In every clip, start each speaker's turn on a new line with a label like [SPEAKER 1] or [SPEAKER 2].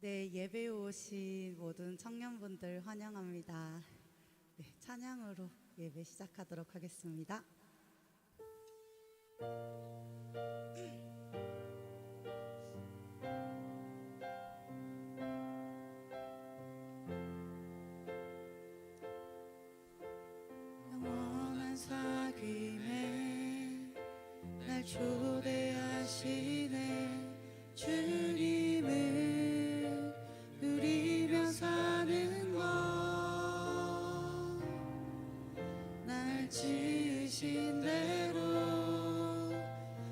[SPEAKER 1] 네, 예배에 오신 모든 청년분들 환영합니다. 네, 찬양으로 예배 시작하도록 하겠습니다. 영원한 사귐에 날 초대하시네. 주님을 누리며 사는 것, 날 지으신 대로,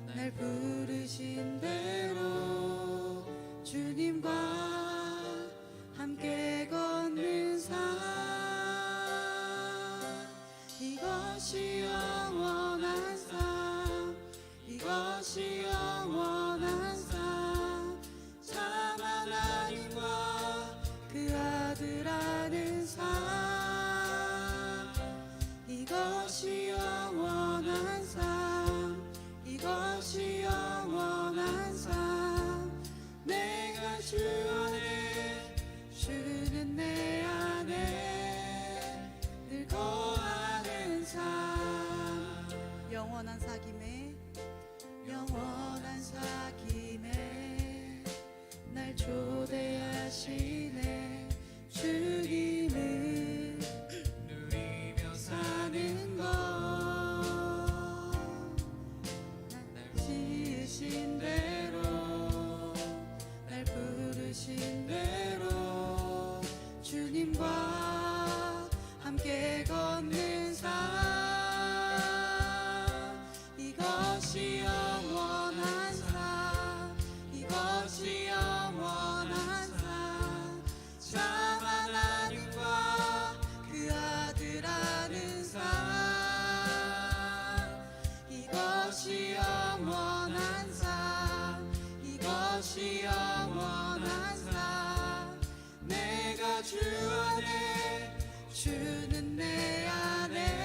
[SPEAKER 1] 날 부르신 대로 주님과 함께 걷는 삶, 이것이 영원한 삶, 이것이 영원한 삶, 참 하나님과 그 아들 아는 삶, 이것이 영원한 삶, 이것이 영원한 삶, 내가 주 안에, 주는 내 안에 늘 거하는 삶, 영원한 사귐에, 영원한 사귐에 날 초대하시네. 주님을 누리며 사는 것, 날 지으신 대로, 날 부르신 대로 주님과 함께 걷는 삶, 이것이 영원한 삶, 이것이 영원한 삶, 참 하나님과 그 아들 아는 삶, 이것이 영원한 삶, 이것이 영원한 삶, 내가 주 안에, 주는 내 안에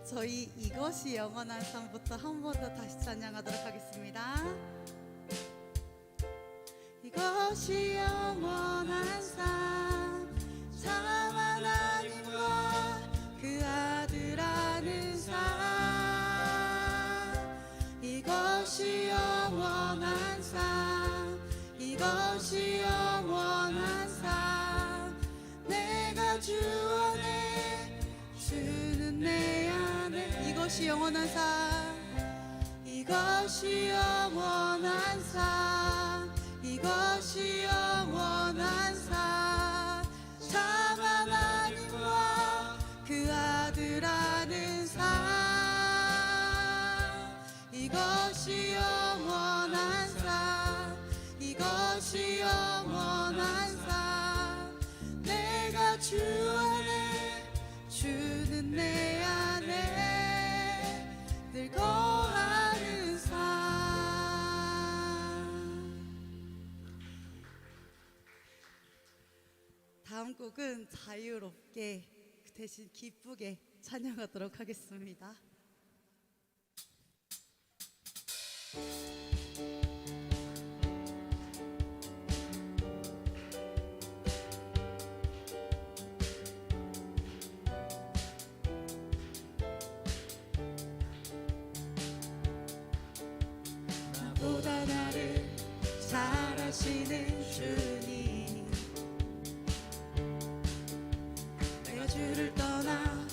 [SPEAKER 1] 저희 이것이 영원한 삶부터 한 번 더 다시 찬양하도록 하겠습니다. 이것이 영원한 삶, 참 하나님과 그 아들 아는 삶, 이것이 영원한 삶, 이것이 영원한 삶, 내가 주 안에, 주는 내 안에, 이것이 영원한 삶, 이것이 영원한 삶, 이것이 영원한 삶, 참 하나님과 그 아들 아는 삶, 이것이 영원한 삶, 이것이 영원한 삶, 내가 주 안에, 주는 내 안에 늘 거하는 삶. 다음 곡은 자유롭게 대신 기쁘게 찬양하도록 하겠습니다. 나보다 나를 잘 아시는 주님, 내가 주를 떠나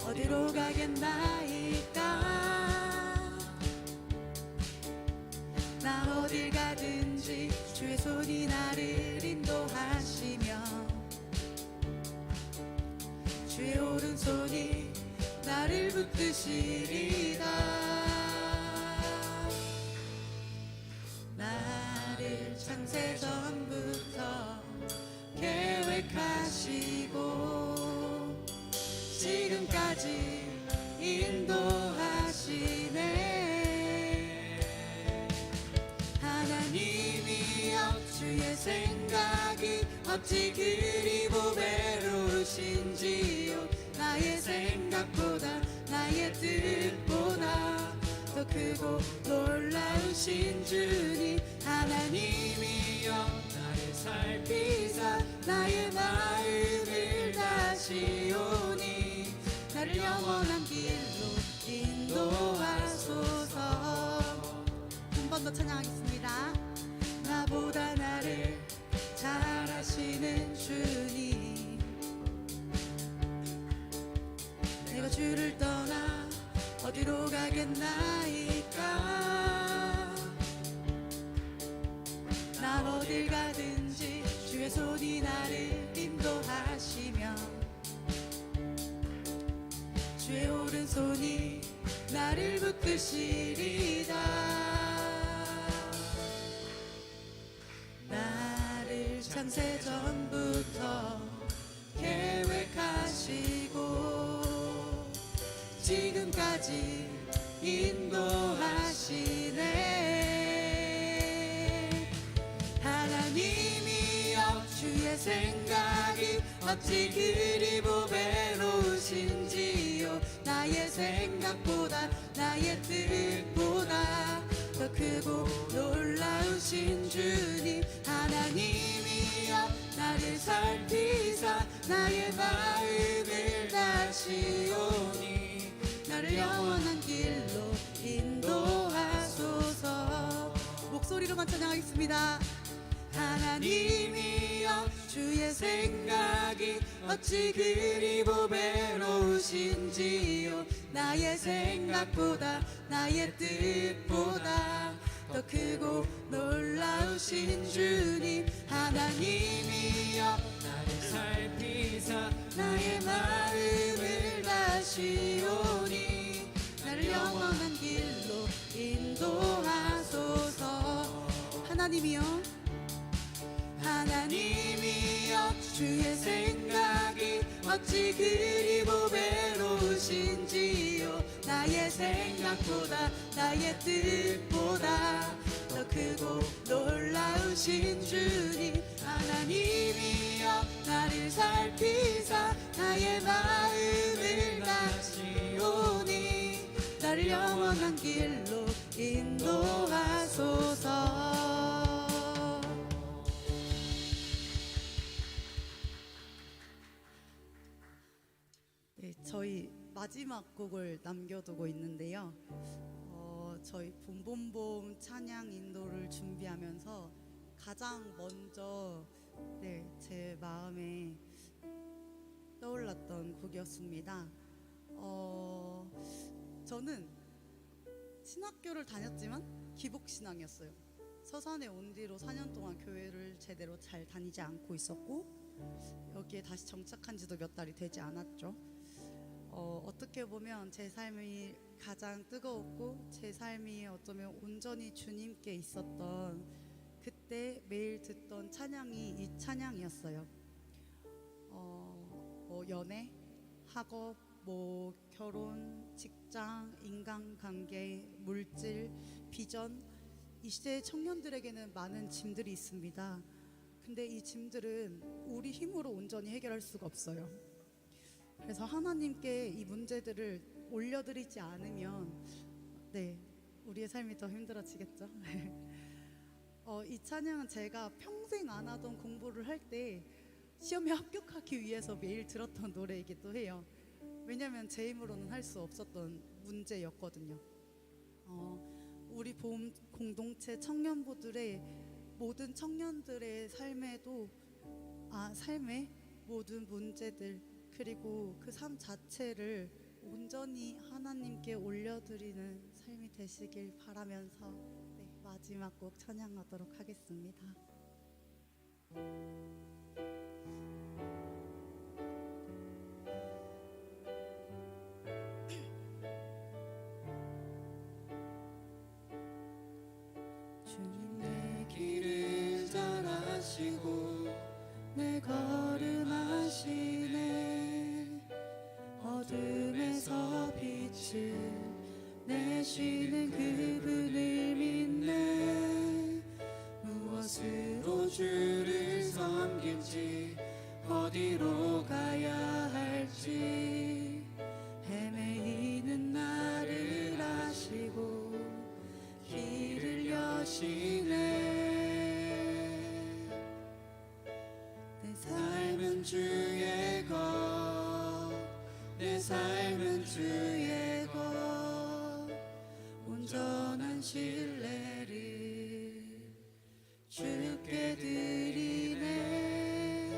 [SPEAKER 1] 어디로 가겠나이까. 나 어딜 가든지 주의 손이 나를 인도하시며, 주의 오른손이 나를 붙드시리다. 나를 창세전부터 계획하시고 지금까지 인도하시네. 하나님이여, 주의 생각이 어찌 그리 놀라우신지요 나의 생각보다 나의 뜻보다 더 크고 놀라우신 주님 하나님이여 나를 살피사 나의 마음을 다시 오니 나를 영원한 길로 인도하소서. 한 번 더 찬양하겠습니다. 나보다 나를 잘 아시는 주님 내가 주를 떠나 어디로 가겠나이까 난 어딜 가든지 주의 손이 나를 인도하시며 주의 오른손이 나를 붙드시리다 나를 창세전부터 계획하시고 지금까지 인도하시네 하나님이여 주의 생각이 어찌 그리 보배로우신지요 나의 생각보다 나의 뜻보다 더 크고 놀라우신 주님 하나님이여 나를 살피사 나의 마음을 다시 오니 나를 영원한 길로 인도하소서. 목소리로만 찬양하겠습니다. 하나님이여 주의 생각이 어찌 그리 보배로우신지요 나의 생각보다 나의 뜻보다 더 크고 놀라우신 주님 하나님이여 나를 살피사 나의 마음을 다시 오니 나를 영원한 길로 인도하소서. 하나님이여 하나님이여 주의 생각이 어찌 그리 보배로우신지요 나의 생각보다 나의 뜻보다 더 크고 놀라우신 주님 하나님이여 나를 살피사 나의 마음을 다시 오니 나를 영원한 길로 인도하소서. 네, 저희 마지막 곡을 남겨두고 있는데요. 저희 봄봄봄 찬양 인도를 준비하면서 가장 먼저 제 마음에 떠올랐던 곡이었습니다. 저는 신학교를 다녔지만 기복신앙이었어요. 서산에 온 뒤로 4년 동안 교회를 제대로 잘 다니지 않고 있었고 여기에 다시 정착한 지도 몇 달이 되지 않았죠. 어떻게 보면 제 삶이 가장 뜨거웠고 제 삶이 어쩌면 온전히 주님께 있었던 그때 매일 듣던 찬양이 이 찬양이었어요. 연애, 학업, 결혼, 직장, 인간관계, 물질, 비전 이 시대의 청년들에게는 많은 짐들이 있습니다. 근데 이 짐들은 우리 힘으로 온전히 해결할 수가 없어요. 그래서 하나님께 이 문제들을 올려드리지 않으면 우리의 삶이 더 힘들어지겠죠. 이 찬양은 제가 평생 안 하던 공부를 할 때 시험에 합격하기 위해서 매일 들었던 노래이기도 해요. 왜냐하면 제 힘으로는 할 수 없었던 문제였거든요. 우리 봄 공동체 청년부들의 모든 청년들의 삶의 모든 문제들 그리고 그 삶 자체를 온전히 하나님께 올려드리는 삶이 되시길 바라면서 마지막 곡 찬양하도록 하겠습니다. 주님 내 길을 잘 아시고 내 걸음 아시네 어둠에서 빛을 내시는 그분을 믿네 무엇으로 주를 섬길지 어디로 가야
[SPEAKER 2] 삶은 주의 것, 내 삶은 주의 것, 온전한 신뢰를 주께 드리네.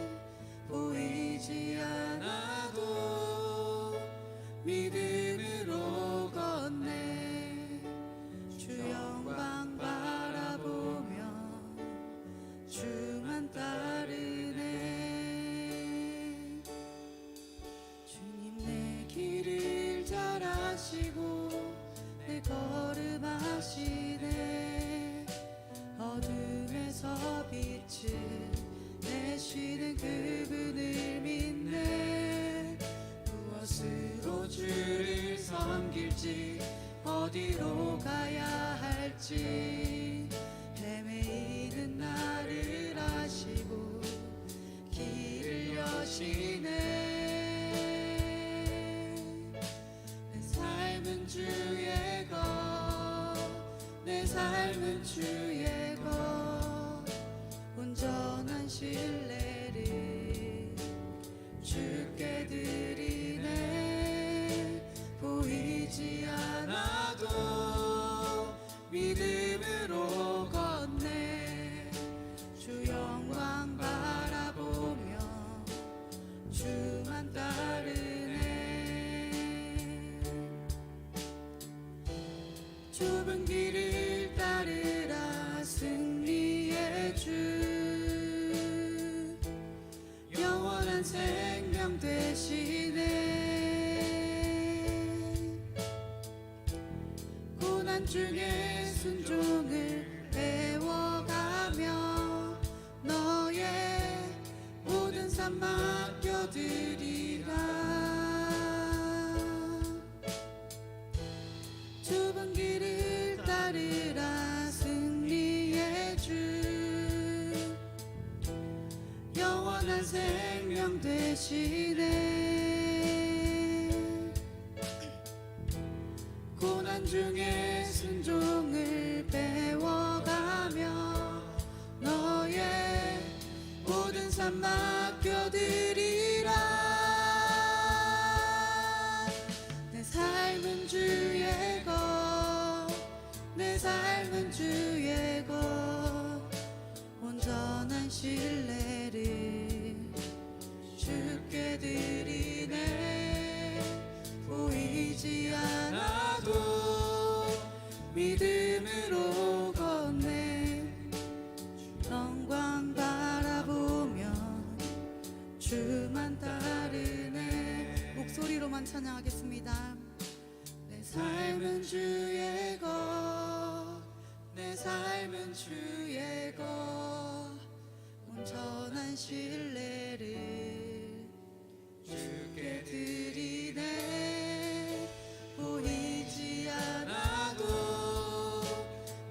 [SPEAKER 2] 보이지 않아도 믿음으로 걷네. 주 영광 바라보며 주만 따르네. 주님 내 길을 잘 아시고 내 걸음 아시네. 어둠에서 빛을 내시는 그분을 믿네. 무엇으로 주를 섬길지 어디로 가야 할지 헤매이는 나를 아시고 길을 여시네. 내 삶은 주의 것, 내 삶은 주의 것, 온전한 신뢰를 주께 드리네. 보이지 않아도 믿음으로 걷네. 주 영광 바라보며 주만 따르네. 좁은 길을 따르라 승리의 주, 영원한 생명 되시네. 고난 중에 순종을 배워가며 너의 모든 삶 맡겨드리라. 좁은 길을 따르라 승리의 주, 영원한 생명 되시네. 고난 중에 순종을 배워가며 너의 모든 삶 맡겨드리라. 내 삶은 주의 것, 내 삶은 주의 것, 온전한 신뢰를 주께 드리네. 보이지 않아도 믿음으로 걷네. 영광 바라보며 주만 따르네. 목소리로만 찬양하겠습니다. 내 삶은 주의 것, 내 삶은 주의 것, 온전한 신뢰를 주께 드리네. 보이지 않아도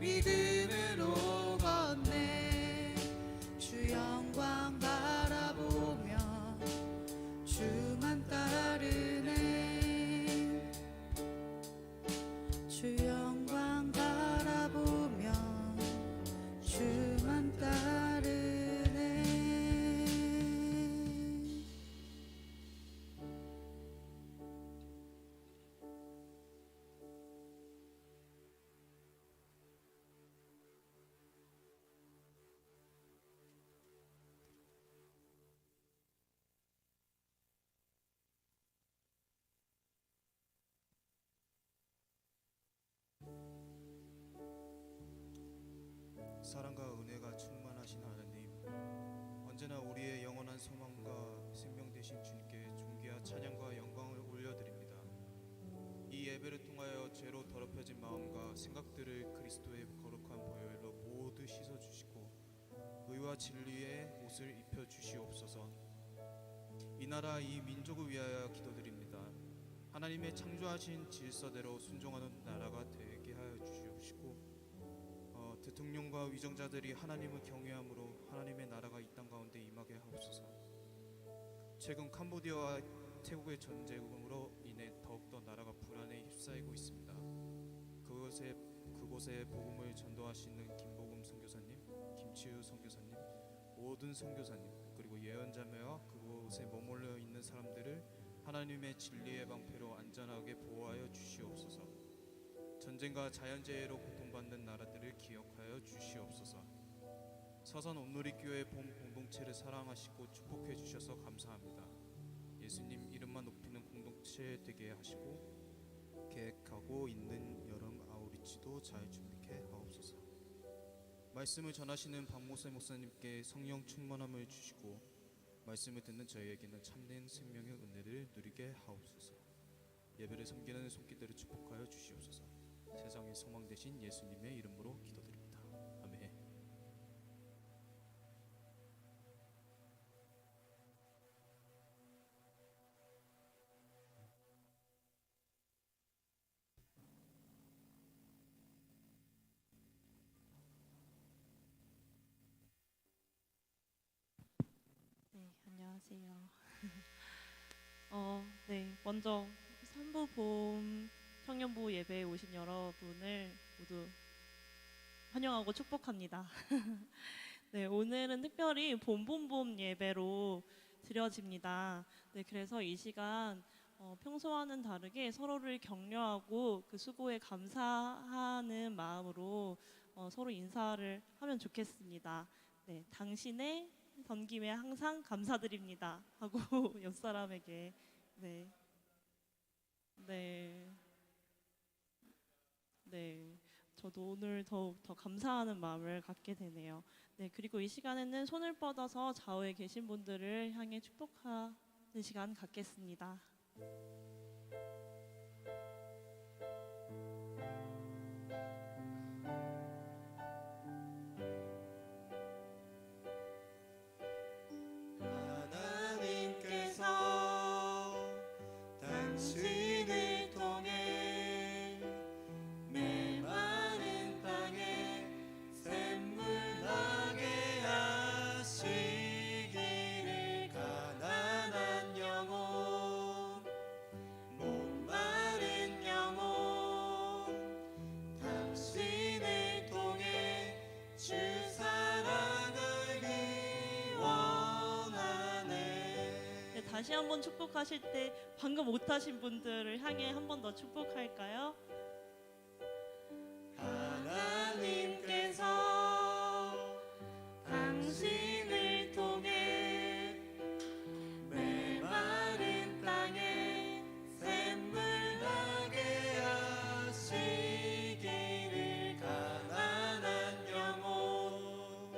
[SPEAKER 2] 믿음으로 걷네. 주 영광 바라보며 주만 따르네. 주 영광 바라보며 주만 따르네.
[SPEAKER 3] 사랑과 은혜가 충만하신 하나님, 언제나 우리의 영원한 소망과 생명 되신 주님께 존귀와 찬양과 영광을 올려드립니다. 이 예배를 통하여 죄로 더럽혀진 마음과 생각들을 그리스도의 거룩한 보혈로 모두 씻어주시고 의와 진리의 옷을 입혀주시옵소서. 이 나라 이 민족을 위하여 기도드립니다. 하나님의 창조하신 질서대로 순종하는 나라가 되게 하여 주시옵시고, 대통령과 위정자들이 하나님을 경외함으로 하나님의 나라가 이 땅 가운데 임하게 하옵소서. 최근 캄보디아와 태국의 전쟁으로 인해 더욱더 나라가 불안에 휩싸이고 있습니다. 그곳에 복음을 전도하시는 김복음 선교사님, 김치우 선교사님, 모든 선교사님, 그리고 예언자매와 그 그곳에 머물러 있는 사람들을 하나님의 진리의 방패로 안전하게 보호하여 주시옵소서. 전쟁과 자연재해로 고통받는 나라들을 기억하여 주시옵소서. 서선 온누리교회 본 공동체를 사랑하시고 축복해 주셔서 감사합니다. 예수님 이름만 높이는 공동체 되게 하시고 계획하고 있는 여름 아우리치도 잘 준비케 하옵소서. 말씀을 전하시는 박모세 목사님께 성령 충만함을 주시고 말씀을 듣는 저희에게는 참된 생명의 은혜를 누리게 하옵소서. 예배를 섬기는 손길들을 축복하여 주시옵소서. 세상의 소망 되신 예수님의 이름으로 기도드립니다. 아멘.
[SPEAKER 4] 네, 안녕하세요. 네, 먼저 산부 보험 청년부 예배에 오신 여러분을 모두 환영하고 축복합니다. 네, 오늘은 특별히 봄봄봄 예배로 드려집니다. 네, 그래서 이 시간 평소와는 다르게 서로를 격려하고 그 수고에 감사하는 마음으로 서로 인사를 하면 좋겠습니다. 네, 당신의 섬김에 항상 감사드립니다 하고 옆 사람에게 네, 네, 네, 저도 오늘 더욱 더 감사하는 마음을 갖게 되네요. 네, 그리고 이 시간에는 손을 뻗어서 좌우에 계신 분들을 향해 축복하는 시간 갖겠습니다.
[SPEAKER 2] 하나님께서 당신을 통해 메마른 땅에 샘물 나게 하시기를 가난한 영혼 목마른 영혼 당신을 통해 주 사랑하기 원하네.
[SPEAKER 4] 네, 다시 한번 축복하실 때 방금 못하신 분들을 향해 한 번 더 축복할까요?
[SPEAKER 2] 하나님께서 당신을 통해 메마른 땅에 샘물 나게 하시기를 가난한 영혼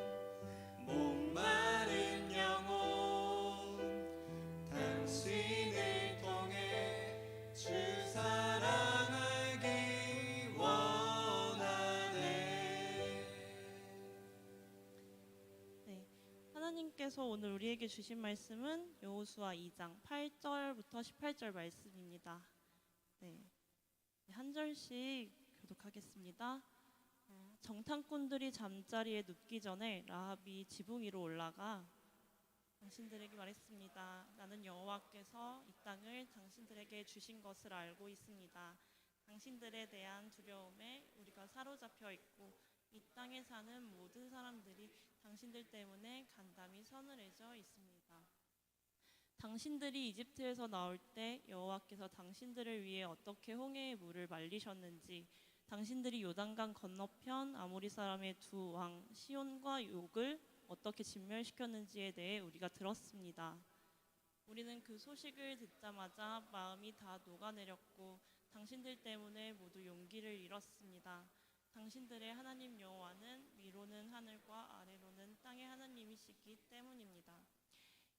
[SPEAKER 2] 목마른 영혼 당신을 통해 주 사랑하기 원하네.
[SPEAKER 4] 네, 하나님께서 오늘 우리에게 주신 말씀은 여호수아 2장 8절부터 18절 말씀입니다. 네, 한 절씩 교독하겠습니다. 정탐꾼들이 잠자리에 눕기 전에 라합이 지붕 위로 올라가 당신들에게 말했습니다. 나는 여호와께서 이 땅을 당신들에게 주신 것을 알고 있습니다. 당신들에 대한 두려움에 우리가 사로잡혀 있고 이 땅에 사는 모든 사람들이 당신들 때문에 간담이 서늘해져 있습니다. 당신들이 이집트에서 나올 때 여호와께서 당신들을 위해 어떻게 홍해의 물을 말리셨는지, 당신들이 요단강 건너편 아모리 사람의 두 왕 시온과 욕을 어떻게 진멸시켰는지에 대해 우리가 들었습니다. 우리는 그 소식을 듣자마자 마음이 다 녹아내렸고 당신들 때문에 모두 용기를 잃었습니다. 당신들의 하나님 여호와는 위로는 하늘과 아래로는 땅의 하나님이시기 때문입니다.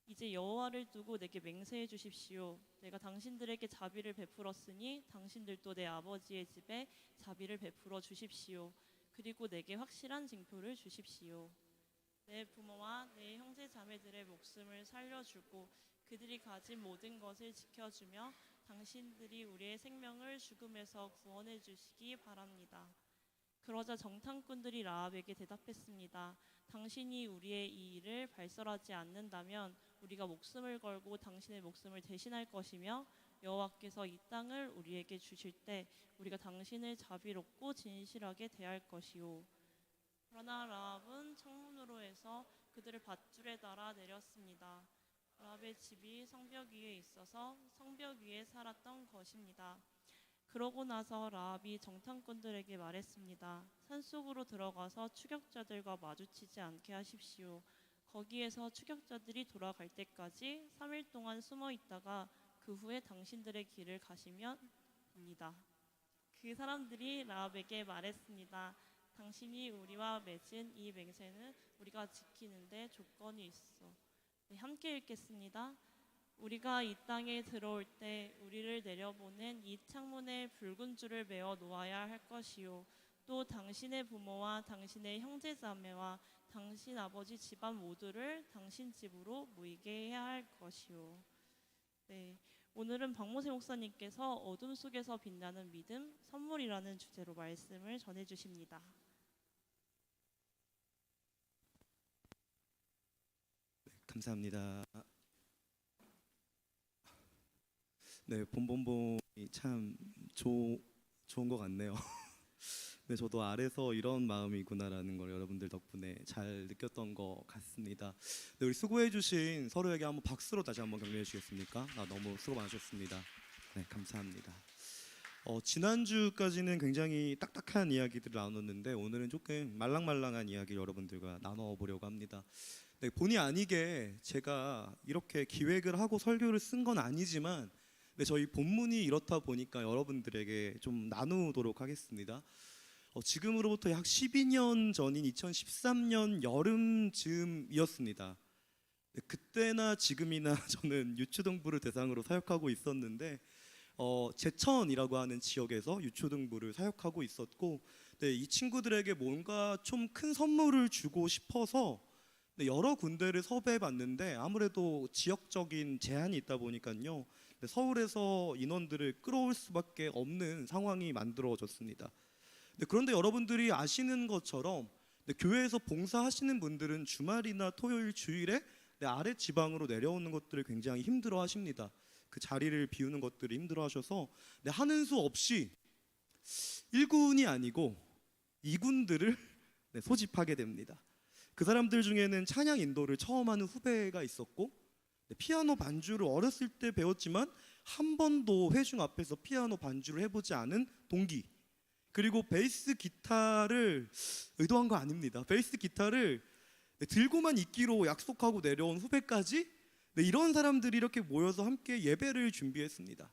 [SPEAKER 4] 이제 여호와를 두고 내게 맹세해 주십시오. 내가 당신들에게 자비를 베풀었으니 당신들도 내 아버지의 집에 자비를 베풀어 주십시오. 그리고 내게 확실한 징표를 주십시오. 내 부모와 내 형제 자매들의 목숨을 살려주고 그들이 가진 모든 것을 지켜주며 당신들이 우리의 생명을 죽음에서 구원해 주시기 바랍니다. 그러자 정탐꾼들이 라합에게 대답했습니다. 당신이 우리의 이 일을 발설하지 않는다면 우리가 목숨을 걸고 당신의 목숨을 대신할 것이며 여호와께서 이 땅을 우리에게 주실 때 우리가 당신을 자비롭고 진실하게 대할 것이요. 그러나 라합은 창문으로 해서 그들을 밧줄에 달아 내렸습니다. 라합의 집이 성벽 위에 있어서 성벽 위에 살았던 것입니다. 그러고 나서 라합이 정탐꾼들에게 말했습니다. 산속으로 들어가서 추격자들과 마주치지 않게 하십시오. 거기에서 추격자들이 돌아갈 때까지 3일 동안 숨어 있다가 그 후에 당신들의 길을 가시면 됩니다. 그 사람들이 라합에게 말했습니다. 당신이 우리와 맺은 이 맹세는 우리가 지키는데 조건이 있어. 네, 함께 읽겠습니다. 우리가 이 땅에 들어올 때 우리를 내려보낸 이 창문에 붉은 줄을 메어 놓아야 할 것이요. 또 당신의 부모와 당신의 형제자매와 당신 아버지 집안 모두를 당신 집으로 모이게 해야 할 것이요. 네, 오늘은 박모세 목사님께서 어둠 속에서 빛나는 믿음, 선물이라는 주제로 말씀을 전해주십니다.
[SPEAKER 5] 감사합니다. 네, 봄봄봄이 참 좋은 것 같네요. 네, 저도 아래서 이런 마음이구나라는 걸 여러분들 덕분에 잘 느꼈던 것 같습니다. 네, 우리 수고해주신 서로에게 한번 박수로 다시 한번 격려해 주시겠습니까? 너무 수고 많으셨습니다. 네, 감사합니다. 지난주까지는 굉장히 딱딱한 이야기들을 나눴는데 오늘은 조금 말랑말랑한 이야기를 여러분들과 나눠보려고 합니다. 네, 본의 아니게 제가 이렇게 기획을 하고 설교를 쓴 건 아니지만 저희 본문이 이렇다 보니까 여러분들에게 좀 나누도록 하겠습니다. 지금으로부터 약 12년 전인 2013년 여름쯤이었습니다. 네, 그때나 지금이나 저는 유초등부를 대상으로 사역하고 있었는데 제천이라고 하는 지역에서 유초등부를 사역하고 있었고 네, 이 친구들에게 뭔가 좀 큰 선물을 주고 싶어서 네, 여러 군데를 섭외해봤는데 아무래도 지역적인 제한이 있다 보니까요 네, 서울에서 인원들을 끌어올 수밖에 없는 상황이 만들어졌습니다. 네, 그런데 여러분들이 아시는 것처럼 네, 교회에서 봉사하시는 분들은 주말이나 토요일, 주일에 네, 아래 지방으로 내려오는 것들을 굉장히 힘들어하십니다. 그 자리를 비우는 것들을 힘들어하셔서 네, 하는 수 없이 1군이 아니고 2군들을 네, 소집하게 됩니다. 그 사람들 중에는 찬양 인도를 처음 하는 후배가 있었고 피아노 반주를 어렸을 때 배웠지만 한 번도 회중 앞에서 피아노 반주를 해보지 않은 동기, 그리고 베이스 기타를 의도한 거 아닙니다. 베이스 기타를 들고만 있기로 약속하고 내려온 후배까지 이런 사람들이 이렇게 모여서 함께 예배를 준비했습니다.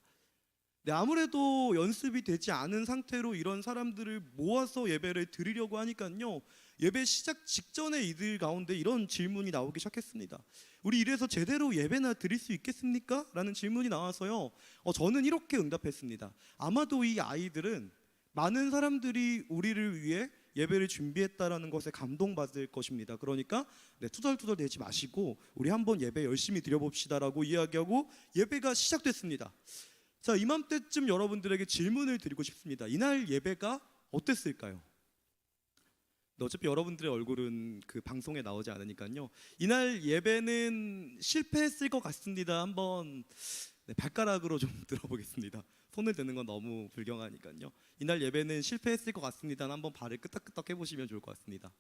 [SPEAKER 5] 아무래도 연습이 되지 않은 상태로 이런 사람들을 모아서 예배를 드리려고 하니까요 예배 시작 직전에 이들 가운데 이런 질문이 나오기 시작했습니다. 우리 이래서 제대로 예배나 드릴 수 있겠습니까? 라는 질문이 나와서요 저는 이렇게 응답했습니다. 아마도 이 아이들은 많은 사람들이 우리를 위해 예배를 준비했다라는 것에 감동받을 것입니다. 그러니까 투덜투덜 대지 마시고 우리 한번 예배 열심히 드려봅시다라고 이야기하고 예배가 시작됐습니다. 자, 이맘때쯤 여러분들에게 질문을 드리고 싶습니다. 이날 예배가 어땠을까요? 어차피 여러분들의 얼굴은 그 방송에 나오지 않으니까요 이날 예배는 실패했을 것 같습니다. 한번 발가락으로 좀 들어보겠습니다. 손을 드는 건 너무 불경하니까요 이날 예배는 실패했을 것 같습니다. 한번 발을 끄덕끄덕 해보시면 좋을 것 같습니다.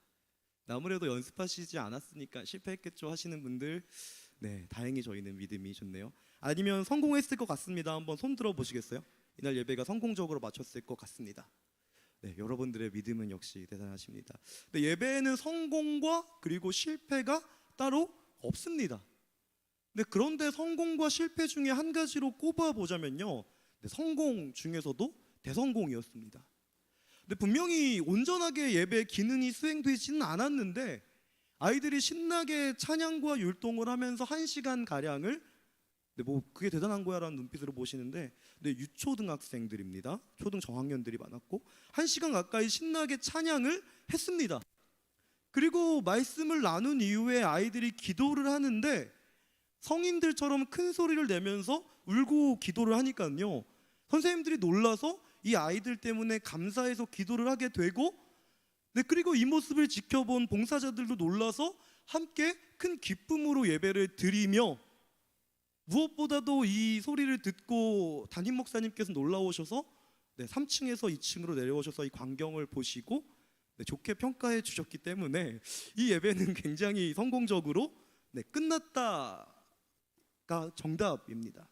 [SPEAKER 5] 아무래도 연습하시지 않았으니까 실패했겠죠 하시는 분들 네, 다행히 저희는 믿음이 좋네요. 아니면 성공했을 것 같습니다. 한번 손 들어보시겠어요? 이날 예배가 성공적으로 마쳤을 것 같습니다. 네, 여러분들의 믿음은 역시 대단하십니다. 네, 예배에는 성공과 그리고 실패가 따로 없습니다. 네, 그런데 성공과 실패 중에 한 가지로 꼽아보자면요 네, 성공 중에서도 대성공이었습니다. 네, 분명히 온전하게 예배 기능이 수행되지는 않았는데 아이들이 신나게 찬양과 율동을 하면서 1시간 가량을 뭐 그게 대단한 거야 라는 눈빛으로 보시는데 유초등학생들입니다. 초등 저학년들이 많았고 1시간 가까이 신나게 찬양을 했습니다. 그리고 말씀을 나눈 이후에 아이들이 기도를 하는데 성인들처럼 큰 소리를 내면서 울고 기도를 하니까요 선생님들이 놀라서 이 아이들 때문에 감사해서 기도를 하게 되고 그리고 이 모습을 지켜본 봉사자들도 놀라서 함께 큰 기쁨으로 예배를 드리며 무엇보다도 이 소리를 듣고 담임 목사님께서 놀라우셔서 3층에서 2층으로 내려오셔서 이 광경을 보시고 좋게 평가해 주셨기 때문에 이 예배는 굉장히 성공적으로 끝났다 정답입니다.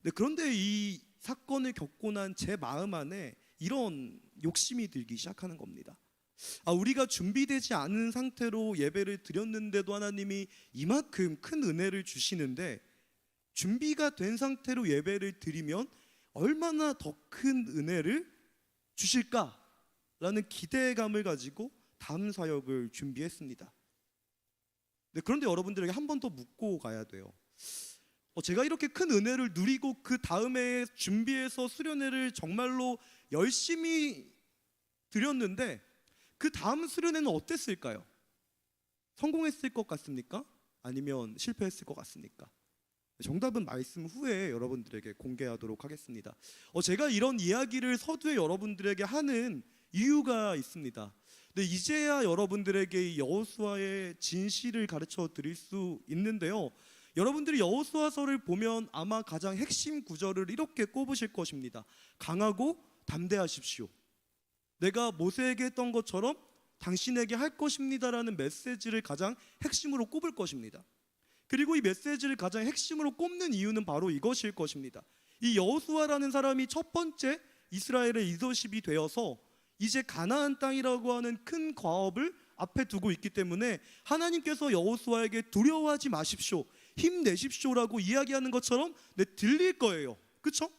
[SPEAKER 5] 네, 그런데 이 사건을 겪고 난 제 마음 안에 이런 욕심이 들기 시작하는 겁니다. 우리가 준비되지 않은 상태로 예배를 드렸는데도 하나님이 이만큼 큰 은혜를 주시는데, 준비가 된 상태로 예배를 드리면 얼마나 더 큰 은혜를 주실까라는 기대감을 가지고 다음 사역을 준비했습니다. 네, 그런데 여러분들에게 한 번 더 묻고 가야 돼요. 제가 이렇게 큰 은혜를 누리고 그 다음에 준비해서 수련회를 정말로 열심히 드렸는데 그 다음 수련회는 어땠을까요? 성공했을 것 같습니까? 아니면 실패했을 것 같습니까? 정답은 말씀 후에 여러분들에게 공개하도록 하겠습니다. 제가 이런 이야기를 서두에 여러분들에게 하는 이유가 있습니다. 근데 이제야 여러분들에게 여호수아의 진실을 가르쳐 드릴 수 있는데요. 여러분들이 여호수아서를 보면 아마 가장 핵심 구절을 이렇게 꼽으실 것입니다. 강하고 담대하십시오. 내가 모세에게 했던 것처럼 당신에게 할 것입니다라는 메시지를 가장 핵심으로 꼽을 것입니다. 그리고 이 메시지를 가장 핵심으로 꼽는 이유는 바로 이것일 것입니다. 이 여호수아라는 사람이 첫 번째 이스라엘의 리더십이 되어서 이제 가나안 땅이라고 하는 큰 과업을 앞에 두고 있기 때문에 하나님께서 여호수아에게 두려워하지 마십시오, 힘내십시오라고 이야기하는 것처럼 들릴 거예요. 그렇죠?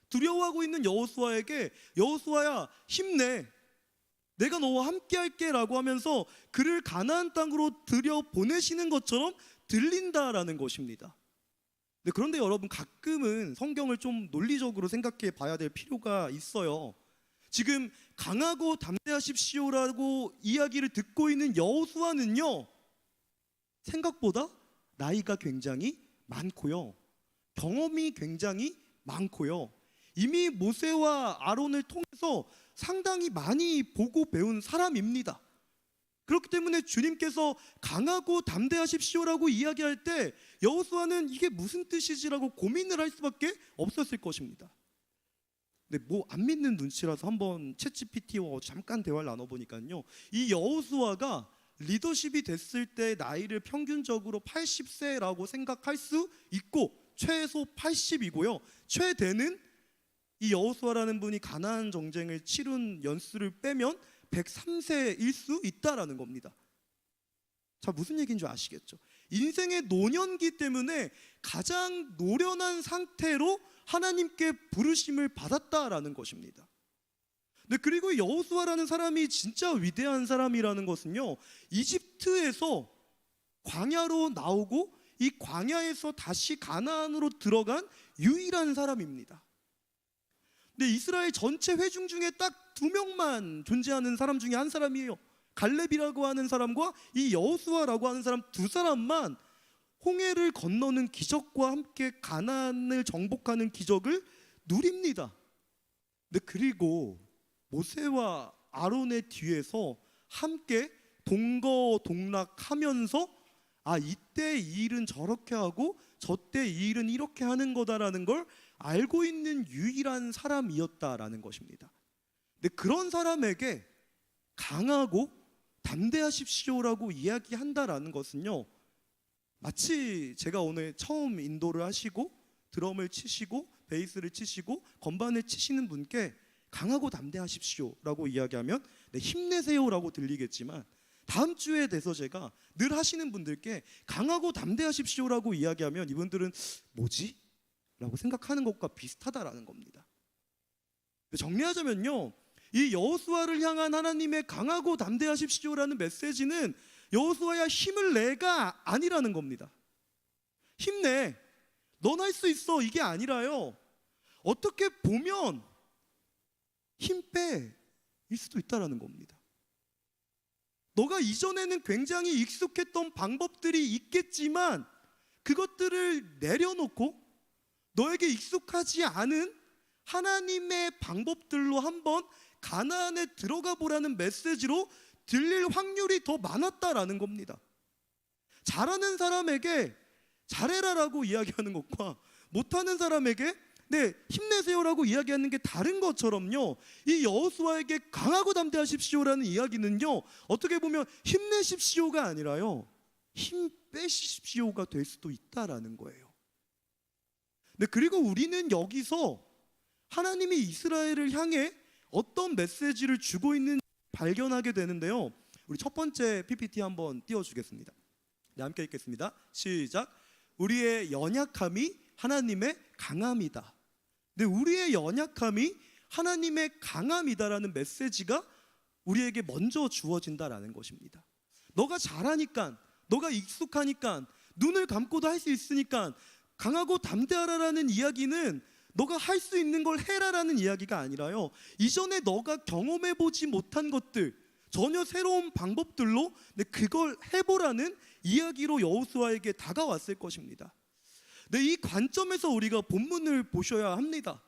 [SPEAKER 5] 두려워하고 있는 여호수아에게 여호수아야 힘내, 내가 너와 함께 할게 라고 하면서 그를 가나안 땅으로 들여보내시는 것처럼 들린다라는 것입니다. 그런데 여러분, 가끔은 성경을 좀 논리적으로 생각해 봐야 될 필요가 있어요. 지금 강하고 담대하십시오라고 이야기를 듣고 있는 여호수아는요, 생각보다 나이가 굉장히 많고요, 경험이 굉장히 많고요, 이미 모세와 아론을 통해서 상당히 많이 보고 배운 사람입니다. 그렇기 때문에 주님께서 강하고 담대하십시오라고 이야기할 때 여호수아는 이게 무슨 뜻이지라고 고민을 할 수밖에 없었을 것입니다. 근데 뭐 안 믿는 눈치라서 한번 챗GPT와 잠깐 대화를 나눠보니까요, 이 여호수아가 리더십이 됐을 때 나이를 평균적으로 80세라고 생각할 수 있고 최소 80이고요, 최대는 이 여호수아라는 분이 가나안 전쟁을 치룬 연수를 빼면 103세일 수 있다라는 겁니다. 자, 무슨 얘기인 줄 아시겠죠? 인생의 노년기 때문에 가장 노련한 상태로 하나님께 부르심을 받았다라는 것입니다. 네, 그리고 여호수아라는 사람이 진짜 위대한 사람이라는 것은요, 이집트에서 광야로 나오고 이 광야에서 다시 가나안으로 들어간 유일한 사람입니다. 근데 이스라엘 전체 회중 중에 딱 2명만 존재하는 사람 중에 한 사람이에요. 갈렙이라고 하는 사람과 이 여호수아라고 하는 사람, 두 사람만 홍해를 건너는 기적과 함께 가나안을 정복하는 기적을 누립니다. 근데 그리고 모세와 아론의 뒤에서 함께 동거동락하면서 이때 이 일은 저렇게 하고 저때 이 일은 이렇게 하는 거다라는 걸 알고 있는 유일한 사람이었다라는 것입니다. 근데 그런 사람에게 강하고 담대하십시오라고 이야기한다라는 것은요, 마치 제가 오늘 처음 인도를 하시고 드럼을 치시고 베이스를 치시고 건반을 치시는 분께 강하고 담대하십시오라고 이야기하면 힘내세요라고 들리겠지만, 다음 주에 돼서 제가 늘 하시는 분들께 강하고 담대하십시오라고 이야기하면 이분들은 뭐지? 라고 생각하는 것과 비슷하다라는 겁니다. 정리하자면요, 이 여호수아를 향한 하나님의 강하고 담대하십시오라는 메시지는 여호수아야 힘을 내가 아니라는 겁니다. 힘내, 넌 할 수 있어, 이게 아니라요, 어떻게 보면 힘 빼일 수도 있다라는 겁니다. 너가 이전에는 굉장히 익숙했던 방법들이 있겠지만 그것들을 내려놓고 너에게 익숙하지 않은 하나님의 방법들로 한번 가나안에 들어가 보라는 메시지로 들릴 확률이 더 많았다라는 겁니다. 잘하는 사람에게 잘해라라고 이야기하는 것과 못하는 사람에게 힘내세요라고 이야기하는 게 다른 것처럼요, 이 여호수아에게 강하고 담대하십시오라는 이야기는요, 어떻게 보면 힘내십시오가 아니라요, 힘 빼십시오가 될 수도 있다라는 거예요. 네, 그리고 우리는 여기서 하나님이 이스라엘을 향해 어떤 메시지를 주고 있는지 발견하게 되는데요. 우리 첫 번째 PPT 한번 띄워주겠습니다. 네, 함께 읽겠습니다. 시작. 우리의 연약함이 하나님의 강함이다. 네, 우리의 연약함이 하나님의 강함이다라는 메시지가 우리에게 먼저 주어진다라는 것입니다. 너가 잘하니까, 너가 익숙하니까, 눈을 감고도 할 수 있으니까 강하고 담대하라라는 이야기는 너가 할 수 있는 걸 해라라는 이야기가 아니라요, 이전에 너가 경험해보지 못한 것들, 전혀 새로운 방법들로 그걸 해보라는 이야기로 여호수아에게 다가왔을 것입니다. 네, 이 관점에서 우리가 본문을 보셔야 합니다.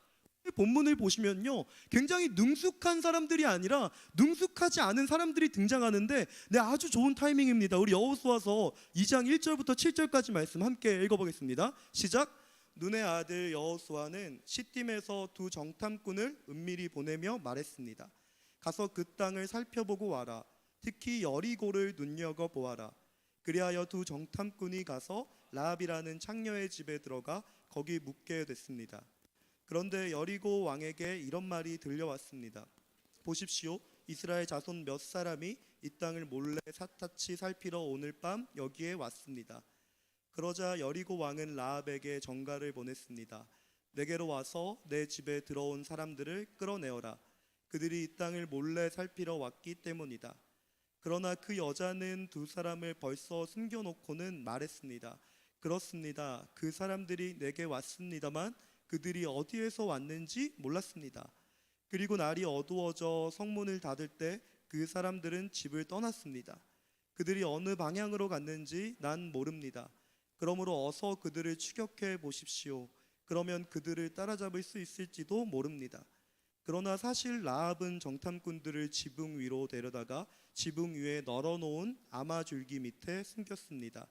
[SPEAKER 5] 본문을 보시면요, 굉장히 능숙한 사람들이 아니라 능숙하지 않은 사람들이 등장하는데, 네, 아주 좋은 타이밍입니다. 우리 여호수아서 2장 1절부터 7절까지 말씀 함께 읽어보겠습니다. 시작. 눈의 아들 여호수아는 시딤에서 두 정탐꾼을 은밀히 보내며 말했습니다. 가서 그 땅을 살펴보고 와라. 특히 여리고를 눈여겨보아라. 그리하여 두 정탐꾼이 가서 라합이라는 창녀의 집에 들어가 거기 묵게 됐습니다. 그런데 여리고 왕에게 이런 말이 들려왔습니다. 보십시오. 이스라엘 자손 몇 사람이 이 땅을 몰래 샅샅이 살피러 오늘 밤 여기에 왔습니다. 그러자 여리고 왕은 라합에게 전가를 보냈습니다. 내게로 와서 내 집에 들어온 사람들을 끌어내어라. 그들이 이 땅을 몰래 살피러 왔기 때문이다. 그러나 그 여자는 두 사람을 벌써 숨겨놓고는 말했습니다. 그렇습니다. 그 사람들이 내게 왔습니다만 그들이 어디에서 왔는지 몰랐습니다. 그리고 날이 어두워져 성문을 닫을 때 그 사람들은 집을 떠났습니다. 그들이 어느 방향으로 갔는지 난 모릅니다. 그러므로 어서 그들을 추격해 보십시오. 그러면 그들을 따라잡을 수 있을지도 모릅니다. 그러나 사실 라합은 정탐꾼들을 지붕 위로 데려다가 지붕 위에 널어놓은 아마줄기 밑에 숨겼습니다.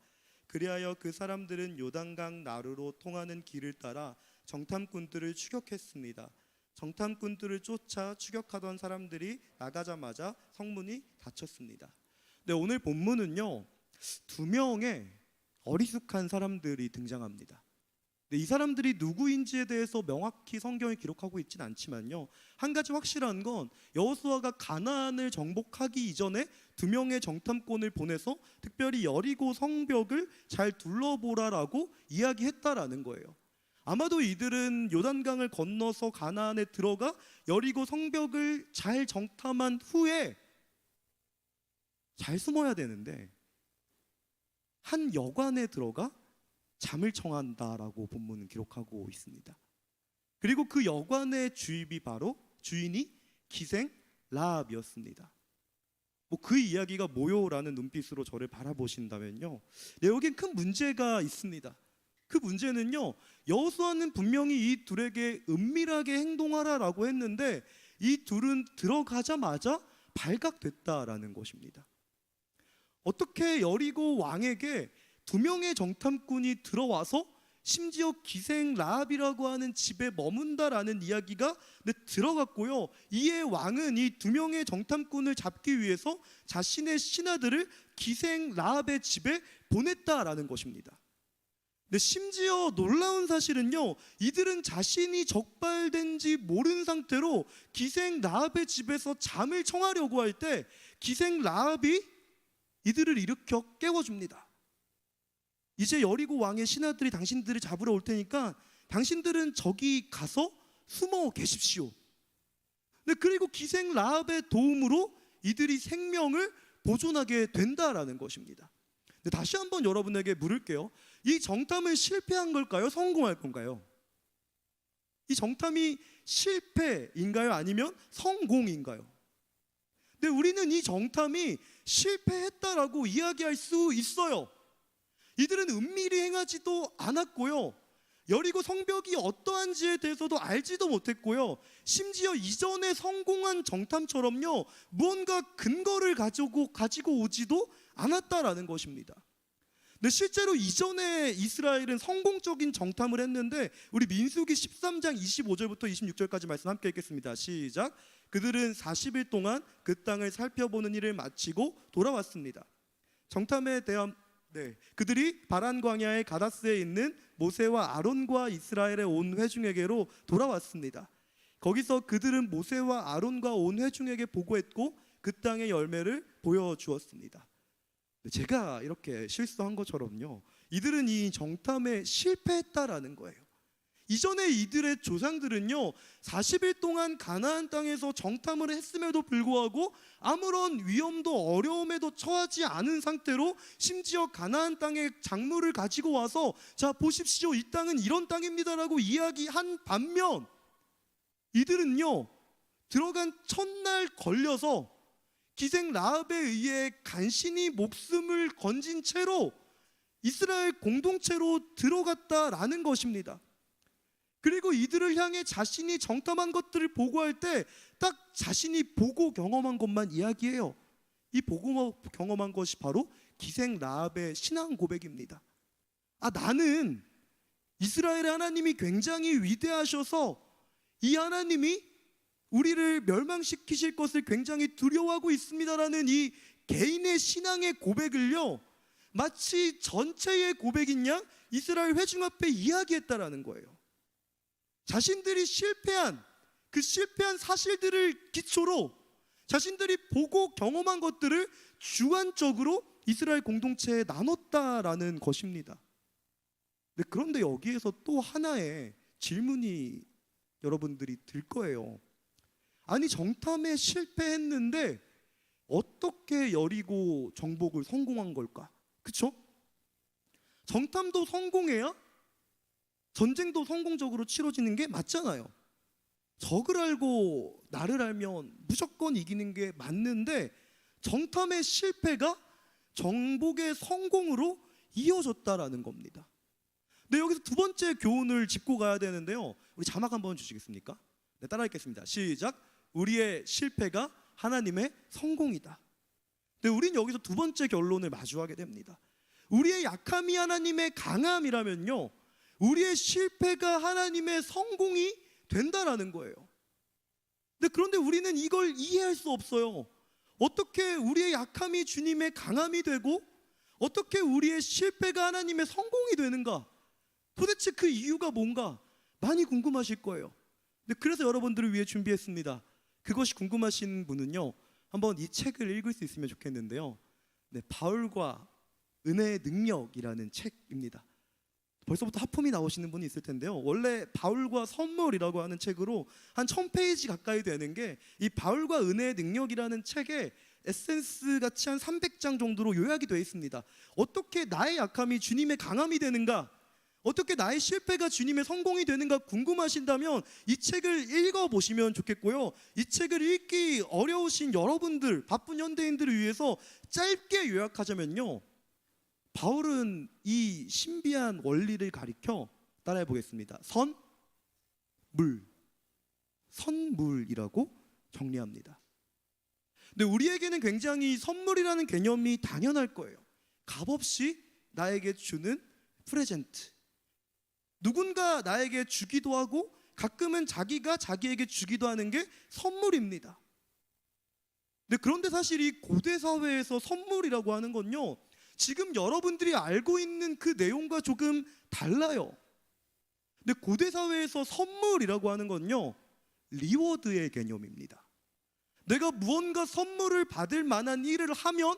[SPEAKER 5] 그리하여 그 사람들은 요단강 나루로 통하는 길을 따라 정탐꾼들을 추격했습니다. 정탐꾼들을 쫓아 추격하던 사람들이 나가자마자 성문이 닫혔습니다. 네, 오늘 본문은요, 두 명의 어리숙한 사람들이 등장합니다. 네, 이 사람들이 누구인지에 대해서 명확히 성경이 기록하고 있진 않지만요, 한 가지 확실한 건 여호수아가 가나안을 정복하기 이전에 두 명의 정탐꾼을 보내서 특별히 여리고 성벽을 잘 둘러보라라고 이야기했다라는 거예요. 아마도 이들은 요단강을 건너서 가나안에 들어가 여리고 성벽을 잘 정탐한 후에 잘 숨어야 되는데 한 여관에 들어가 잠을 청한다라고 본문은 기록하고 있습니다. 그리고 그 여관의 주인이 기생 라합이었습니다. 그 이야기가 뭐요라는 눈빛으로 저를 바라보신다면요, 네, 여긴 큰 문제가 있습니다. 그 문제는요, 여호수아는 분명히 이 둘에게 은밀하게 행동하라라고 했는데 이 둘은 들어가자마자 발각됐다라는 것입니다. 어떻게 여리고 왕에게 두 명의 정탐꾼이 들어와서 심지어 기생 라합이라고 하는 집에 머문다라는 이야기가 들어갔고요, 이에 왕은 이 두 명의 정탐꾼을 잡기 위해서 자신의 신하들을 기생 라합의 집에 보냈다라는 것입니다. 근데 심지어 놀라운 사실은요, 이들은 자신이 적발된지 모른 상태로 기생 라합의 집에서 잠을 청하려고 할 때 기생 라합이 이들을 일으켜 깨워줍니다. 이제 여리고 왕의 신하들이 당신들을 잡으러 올 테니까 당신들은 저기 가서 숨어 계십시오. 네, 그리고 기생 라합의 도움으로 이들이 생명을 보존하게 된다라는 것입니다. 네, 다시 한번 여러분에게 물을게요. 이 정탐은 실패한 걸까요? 성공할 건가요? 이 정탐이 실패인가요? 아니면 성공인가요? 네, 우리는 이 정탐이 실패했다라고 이야기할 수 있어요. 이들은 은밀히 행하지도 않았고요, 여리고 성벽이 어떠한지에 대해서도 알지도 못했고요, 심지어 이전에 성공한 정탐처럼요, 무언가 근거를 가지고 오지도 않았다라는 것입니다. 근데 실제로 이전에 이스라엘은 성공적인 정탐을 했는데, 우리 민수기 13장 25절부터 26절까지 말씀 함께 읽겠습니다. 시작. 그들은 40일 동안 그 땅을 살펴보는 일을 마치고 돌아왔습니다. 정탐에 대한 네, 그들이 바란 광야의 가다스에 있는 모세와 아론과 이스라엘의 온 회중에게로 돌아왔습니다. 거기서 그들은 모세와 아론과 온 회중에게 보고했고 그 땅의 열매를 보여주었습니다. 제가 이렇게 실수한 것처럼요, 이들은 이 정탐에 실패했다라는 거예요. 이전에 이들의 조상들은요 40일 동안 가나안 땅에서 정탐을 했음에도 불구하고 아무런 위험도 어려움에도 처하지 않은 상태로 심지어 가나안 땅의 작물을 가지고 와서 자 보십시오, 이 땅은 이런 땅입니다라고 이야기한 반면 이들은요 들어간 첫날 걸려서 기생 라합에 의해 간신히 목숨을 건진 채로 이스라엘 공동체로 들어갔다라는 것입니다. 그리고 이들을 향해 자신이 정탐한 것들을 보고할 때 딱 자신이 보고 경험한 것만 이야기해요. 이 보고 경험한 것이 바로 기생 라합의 신앙 고백입니다. 아, 나는 이스라엘의 하나님이 굉장히 위대하셔서 이 하나님이 우리를 멸망시키실 것을 굉장히 두려워하고 있습니다라는 이 개인의 신앙의 고백을요 마치 전체의 고백인 양 이스라엘 회중 앞에 이야기했다라는 거예요. 자신들이 실패한 그 실패한 사실들을 기초로 자신들이 보고 경험한 것들을 주관적으로 이스라엘 공동체에 나눴다라는 것입니다. 그런데 여기에서 또 하나의 질문이 여러분들이 들 거예요. 아니, 정탐에 실패했는데 어떻게 여리고 정복을 성공한 걸까? 그쵸? 정탐도 성공해야 전쟁도 성공적으로 치러지는 게 맞잖아요. 적을 알고 나를 알면 무조건 이기는 게 맞는데 정탐의 실패가 정복의 성공으로 이어졌다라는 겁니다. 네, 여기서 두 번째 교훈을 짚고 가야 되는데요. 우리 자막 한번 주시겠습니까? 네, 따라 읽겠습니다. 시작. 우리의 실패가 하나님의 성공이다. 네, 우린 여기서 두 번째 결론을 마주하게 됩니다. 우리의 약함이 하나님의 강함이라면요, 우리의 실패가 하나님의 성공이 된다라는 거예요. 그런데 우리는 이걸 이해할 수 없어요. 어떻게 우리의 약함이 주님의 강함이 되고 어떻게 우리의 실패가 하나님의 성공이 되는가? 도대체 그 이유가 뭔가 많이 궁금하실 거예요. 그래서 여러분들을 위해 준비했습니다. 그것이 궁금하신 분은요 한번 이 책을 읽을 수 있으면 좋겠는데요. 네, 바울과 은혜의 능력이라는 책입니다. 벌써부터 하품이 나오시는 분이 있을 텐데요. 원래 바울과 선물이라고 하는 책으로 한 1000페이지 가까이 되는 게 이 바울과 은혜의 능력이라는 책에 에센스 같이 한 300장 정도로 요약이 되어 있습니다. 어떻게 나의 약함이 주님의 강함이 되는가, 어떻게 나의 실패가 주님의 성공이 되는가 궁금하신다면 이 책을 읽어보시면 좋겠고요. 이 책을 읽기 어려우신 여러분들, 바쁜 현대인들을 위해서 짧게 요약하자면요, 바울은 이 신비한 원리를 가리켜 따라해 보겠습니다. 선, 물, 선물이라고 정리합니다. 근데 우리에게는 굉장히 선물이라는 개념이 당연할 거예요. 값없이 나에게 주는 프레젠트, 누군가 나에게 주기도 하고 가끔은 자기가 자기에게 주기도 하는 게 선물입니다. 그런데 사실 이 고대 사회에서 선물이라고 하는 건요, 지금 여러분들이 알고 있는 그 내용과 조금 달라요. 근데 고대 사회에서 선물이라고 하는 건요, 리워드의 개념입니다. 내가 무언가 선물을 받을 만한 일을 하면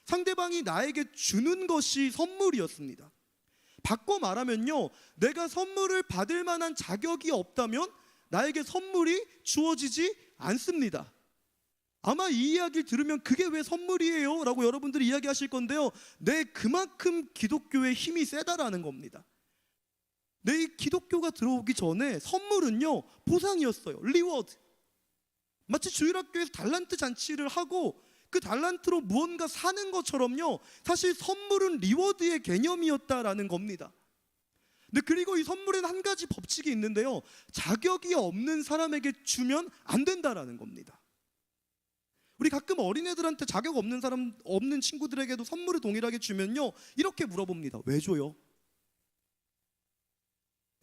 [SPEAKER 5] 상대방이 나에게 주는 것이 선물이었습니다. 바꿔 말하면요, 내가 선물을 받을 만한 자격이 없다면 나에게 선물이 주어지지 않습니다. 아마 이 이야기를 들으면 그게 왜 선물이에요? 라고 여러분들이 이야기하실 건데요, 네, 그만큼 기독교의 힘이 세다라는 겁니다. 네, 이 기독교가 들어오기 전에 선물은요 보상이었어요. 리워드. 마치 주일학교에서 달란트 잔치를 하고 그 달란트로 무언가 사는 것처럼요, 사실 선물은 리워드의 개념이었다라는 겁니다. 그리고 이 선물에는 한 가지 법칙이 있는데요, 자격이 없는 사람에게 주면 안 된다라는 겁니다. 우리 가끔 어린애들한테 자격 없는 사람, 없는 친구들에게도 선물을 동일하게 주면요 이렇게 물어봅니다. 왜 줘요?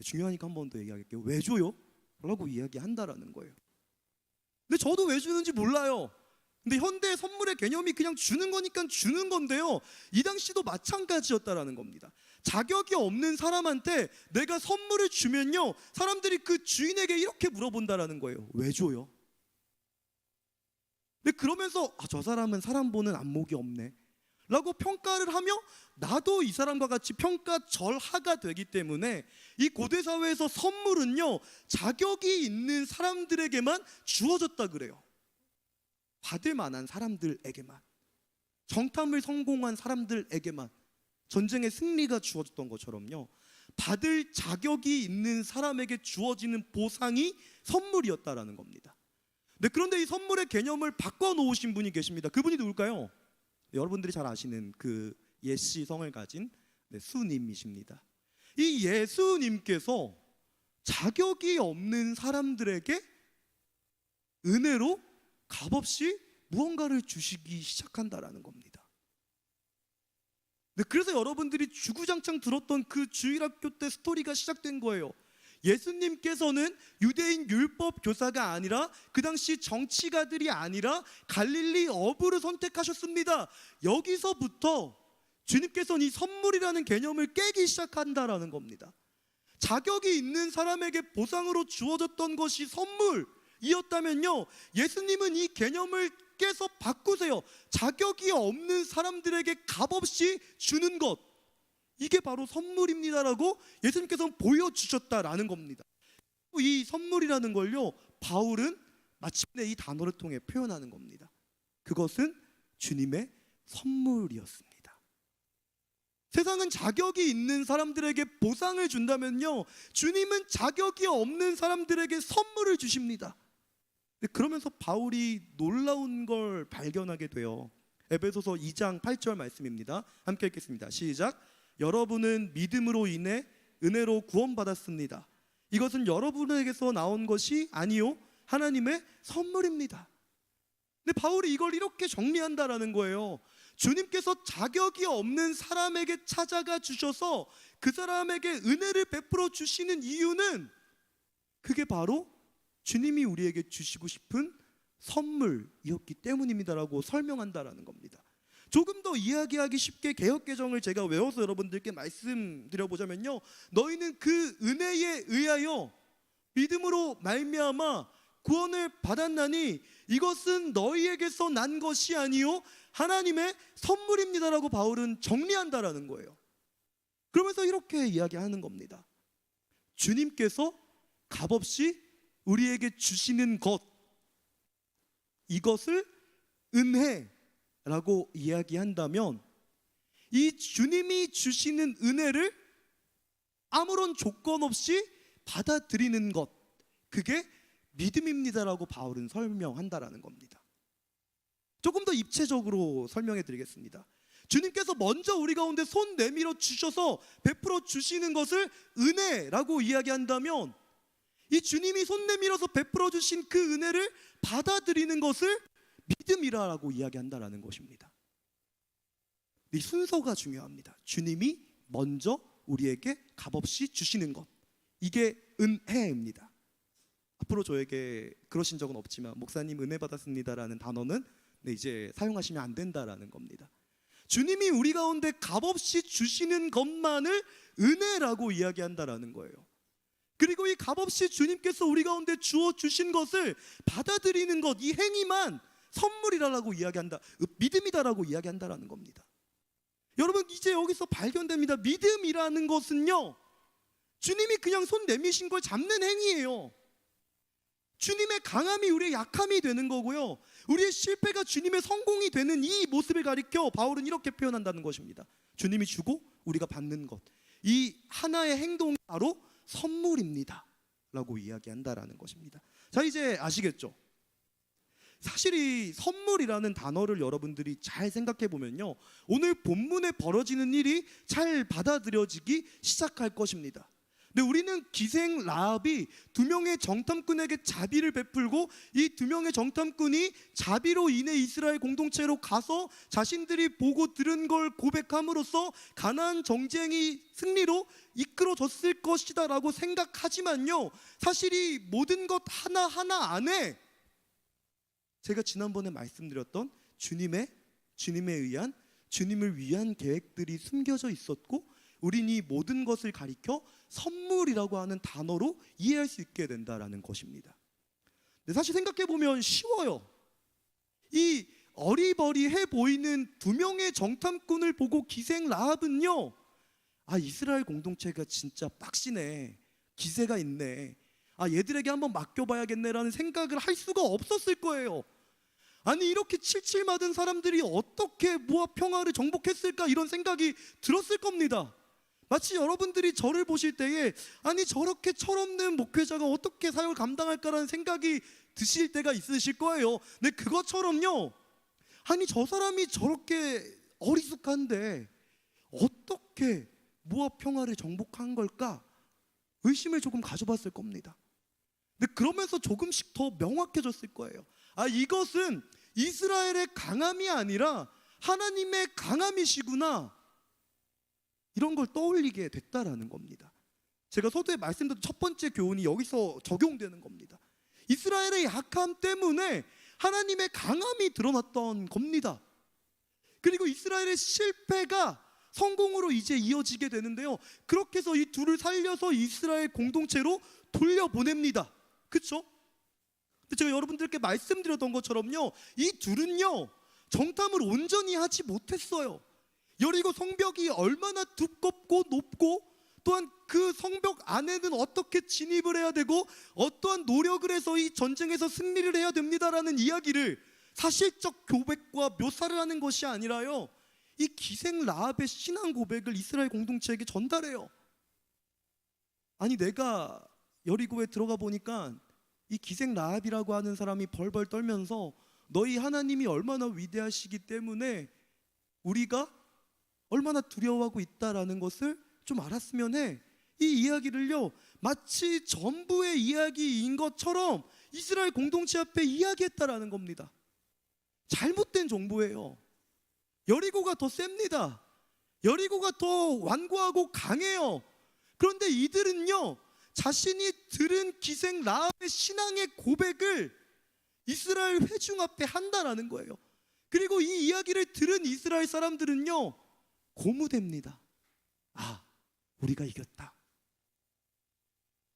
[SPEAKER 5] 중요하니까 한 번 더 얘기할게요. 왜 줘요? 라고 이야기한다라는 거예요. 근데 저도 왜 주는지 몰라요. 근데 현대의 선물의 개념이 그냥 주는 거니까 주는 건데요, 이 당시도 마찬가지였다라는 겁니다. 자격이 없는 사람한테 내가 선물을 주면요, 사람들이 그 주인에게 이렇게 물어본다라는 거예요. 왜 줘요? 근데 그러면서 저 사람은 사람 보는 안목이 없네 라고 평가를 하며 나도 이 사람과 같이 평가절하가 되기 때문에 이 고대 사회에서 선물은요, 자격이 있는 사람들에게만 주어졌다 그래요. 받을 만한 사람들에게만, 정탐을 성공한 사람들에게만, 전쟁의 승리가 주어졌던 것처럼요, 받을 자격이 있는 사람에게 주어지는 보상이 선물이었다라는 겁니다. 네, 그런데 이 선물의 개념을 바꿔놓으신 분이 계십니다. 그분이 누굴까요? 여러분들이 잘 아시는 그 예시 성을 가진 수님이십니다. 이 예수님께서 자격이 없는 사람들에게 은혜로 값없이 무언가를 주시기 시작한다라는 겁니다. 네, 그래서 여러분들이 주구장창 들었던 그 주일학교 때 스토리가 시작된 거예요. 예수님께서는 유대인 율법 교사가 아니라 그 당시 정치가들이 아니라 갈릴리 어부를 선택하셨습니다. 여기서부터 주님께서는 이 선물이라는 개념을 깨기 시작한다라는 겁니다. 자격이 있는 사람에게 보상으로 주어졌던 것이 선물이었다면요, 예수님은 이 개념을 깨서 바꾸세요. 자격이 없는 사람들에게 값없이 주는 것, 이게 바로 선물입니다라고 예수님께서는 보여주셨다라는 겁니다. 이 선물이라는 걸요, 바울은 마침내 이 단어를 통해 표현하는 겁니다. 그것은 주님의 선물이었습니다. 세상은 자격이 있는 사람들에게 보상을 준다면요, 주님은 자격이 없는 사람들에게 선물을 주십니다. 그러면서 바울이 놀라운 걸 발견하게 돼요. 에베소서 2장 8절 말씀입니다. 함께 읽겠습니다. 시작. 여러분은 믿음으로 인해 은혜로 구원받았습니다. 이것은 여러분에게서 나온 것이 아니요 하나님의 선물입니다. 근데 바울이 이걸 이렇게 정리한다라는 거예요. 주님께서 자격이 없는 사람에게 찾아가 주셔서 그 사람에게 은혜를 베풀어 주시는 이유는 그게 바로 주님이 우리에게 주시고 싶은 선물이었기 때문입니다라고 설명한다라는 겁니다. 조금 더 이야기하기 쉽게 개역개정을 제가 외워서 여러분들께 말씀드려보자면요, 너희는 그 은혜에 의하여 믿음으로 말미암아 구원을 받았나니 이것은 너희에게서 난 것이 아니요 하나님의 선물입니다라고 바울은 정리한다라는 거예요. 그러면서 이렇게 이야기하는 겁니다. 주님께서 값없이 우리에게 주시는 것, 이것을 은혜라고 이야기한다면 이 주님이 주시는 은혜를 아무런 조건 없이 받아들이는 것, 그게 믿음입니다라고 바울은 설명한다라는 겁니다. 조금 더 입체적으로 설명해 드리겠습니다. 주님께서 먼저 우리 가운데 손 내밀어 주셔서 베풀어 주시는 것을 은혜라고 이야기한다면 이 주님이 손 내밀어서 베풀어 주신 그 은혜를 받아들이는 것을 믿음이라고 이야기한다라는 것입니다. 이 순서가 중요합니다. 주님이 먼저 우리에게 값없이 주시는 것, 이게 은혜입니다. 앞으로 저에게 그러신 적은 없지만 목사님 은혜 받았습니다라는 단어는 이제 사용하시면 안 된다라는 겁니다. 주님이 우리 가운데 값없이 주시는 것만을 은혜라고 이야기한다라는 거예요. 그리고 이 값없이 주님께서 우리 가운데 주어 주신 것을 받아들이는 것, 이 행위만 선물이라고 이야기한다, 믿음이다라고 이야기한다라는 겁니다. 여러분, 이제 여기서 발견됩니다. 믿음이라는 것은요, 주님이 그냥 손 내미신 걸 잡는 행위예요. 주님의 강함이 우리의 약함이 되는 거고요, 우리의 실패가 주님의 성공이 되는 이 모습을 가리켜 바울은 이렇게 표현한다는 것입니다. 주님이 주고 우리가 받는 것, 이 하나의 행동이 바로 선물입니다 라고 이야기한다라는 것입니다. 자, 이제 아시겠죠? 사실 이 선물이라는 단어를 여러분들이 잘 생각해 보면요, 오늘 본문에 벌어지는 일이 잘 받아들여지기 시작할 것입니다. 근데 우리는 기생 라합이 두 명의 정탐꾼에게 자비를 베풀고 이 두 명의 정탐꾼이 자비로 인해 이스라엘 공동체로 가서 자신들이 보고 들은 걸 고백함으로써 가나안 정쟁이 승리로 이끌어졌을 것이다 라고 생각하지만요, 사실 이 모든 것 하나하나 안에 제가 지난번에 말씀드렸던 주님을 위한 계획들이 숨겨져 있었고, 우린 이 모든 것을 가리켜 선물이라고 하는 단어로 이해할 수 있게 된다라는 것입니다. 근데 사실 생각해 보면 쉬워요. 이 어리버리해 보이는 두 명의 정탐꾼을 보고 기생 라합은요, 아, 이스라엘 공동체가 진짜 빡시네, 기세가 있네, 아, 얘들에게 한번 맡겨봐야겠네라는 생각을 할 수가 없었을 거예요. 아니, 이렇게 칠칠맞은 사람들이 어떻게 모압 평화를 정복했을까, 이런 생각이 들었을 겁니다. 마치 여러분들이 저를 보실 때에 아니, 저렇게 철없는 목회자가 어떻게 사역을 감당할까라는 생각이 드실 때가 있으실 거예요. 근데 그것처럼요, 아니, 저 사람이 저렇게 어리숙한데 어떻게 모압 평화를 정복한 걸까, 의심을 조금 가져봤을 겁니다. 근데 그러면서 조금씩 더 명확해졌을 거예요. 아, 이것은 이스라엘의 강함이 아니라 하나님의 강함이시구나, 이런 걸 떠올리게 됐다라는 겁니다. 제가 서두에 말씀드린 첫 번째 교훈이 여기서 적용되는 겁니다. 이스라엘의 약함 때문에 하나님의 강함이 드러났던 겁니다. 그리고 이스라엘의 실패가 성공으로 이제 이어지게 되는데요, 그렇게 해서 이 둘을 살려서 이스라엘 공동체로 돌려보냅니다. 그렇죠? 제가 여러분들께 말씀드렸던 것처럼요, 이 둘은요 정탐을 온전히 하지 못했어요. 여리고 성벽이 얼마나 두껍고 높고, 또한 그 성벽 안에는 어떻게 진입을 해야 되고 어떠한 노력을 해서 이 전쟁에서 승리를 해야 됩니다라는 이야기를 사실적 고백과 묘사를 하는 것이 아니라요, 이 기생 라합의 신앙 고백을 이스라엘 공동체에게 전달해요. 아니, 내가 여리고에 들어가 보니까 이 기생 라합이라고 하는 사람이 벌벌 떨면서 너희 하나님이 얼마나 위대하시기 때문에 우리가 얼마나 두려워하고 있다라는 것을 좀 알았으면 해. 이 이야기를요, 마치 전부의 이야기인 것처럼 이스라엘 공동체 앞에 이야기했다라는 겁니다. 잘못된 정보예요. 여리고가 더 셉니다. 여리고가 더 완고하고 강해요. 그런데 이들은요, 자신이 들은 기생 라합의 신앙의 고백을 이스라엘 회중 앞에 한다라는 거예요. 그리고 이 이야기를 들은 이스라엘 사람들은요 고무됩니다. 아, 우리가 이겼다.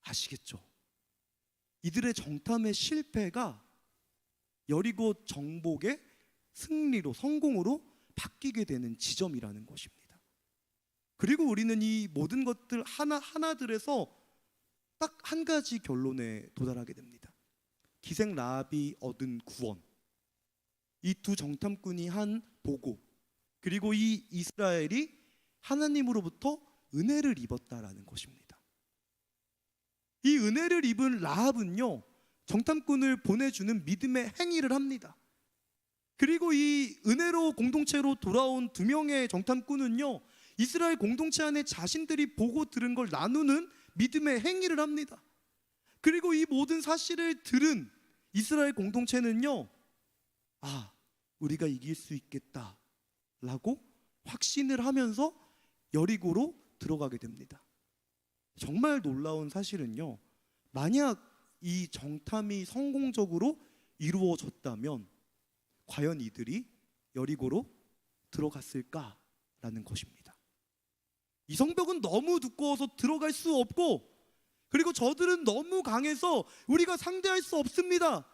[SPEAKER 5] 아시겠죠? 이들의 정탐의 실패가 여리고 정복의 승리로, 성공으로 바뀌게 되는 지점이라는 것입니다. 그리고 우리는 이 모든 것들 하나하나들에서 딱 한 가지 결론에 도달하게 됩니다. 기생 라합이 얻은 구원, 이 두 정탐꾼이 한 보고, 그리고 이 이스라엘이 하나님으로부터 은혜를 입었다라는 것입니다. 이 은혜를 입은 라합은요, 정탐꾼을 보내주는 믿음의 행위를 합니다. 그리고 이 은혜로 공동체로 돌아온 두 명의 정탐꾼은요, 이스라엘 공동체 안에 자신들이 보고 들은 걸 나누는 믿음의 행위를 합니다. 그리고 이 모든 사실을 들은 이스라엘 공동체는요, 아, 우리가 이길 수 있겠다 라고 확신을 하면서 여리고로 들어가게 됩니다. 정말 놀라운 사실은요, 만약 이 정탐이 성공적으로 이루어졌다면 과연 이들이 여리고로 들어갔을까라는 것입니다. 이 성벽은 너무 두꺼워서 들어갈 수 없고, 그리고 저들은 너무 강해서 우리가 상대할 수 없습니다.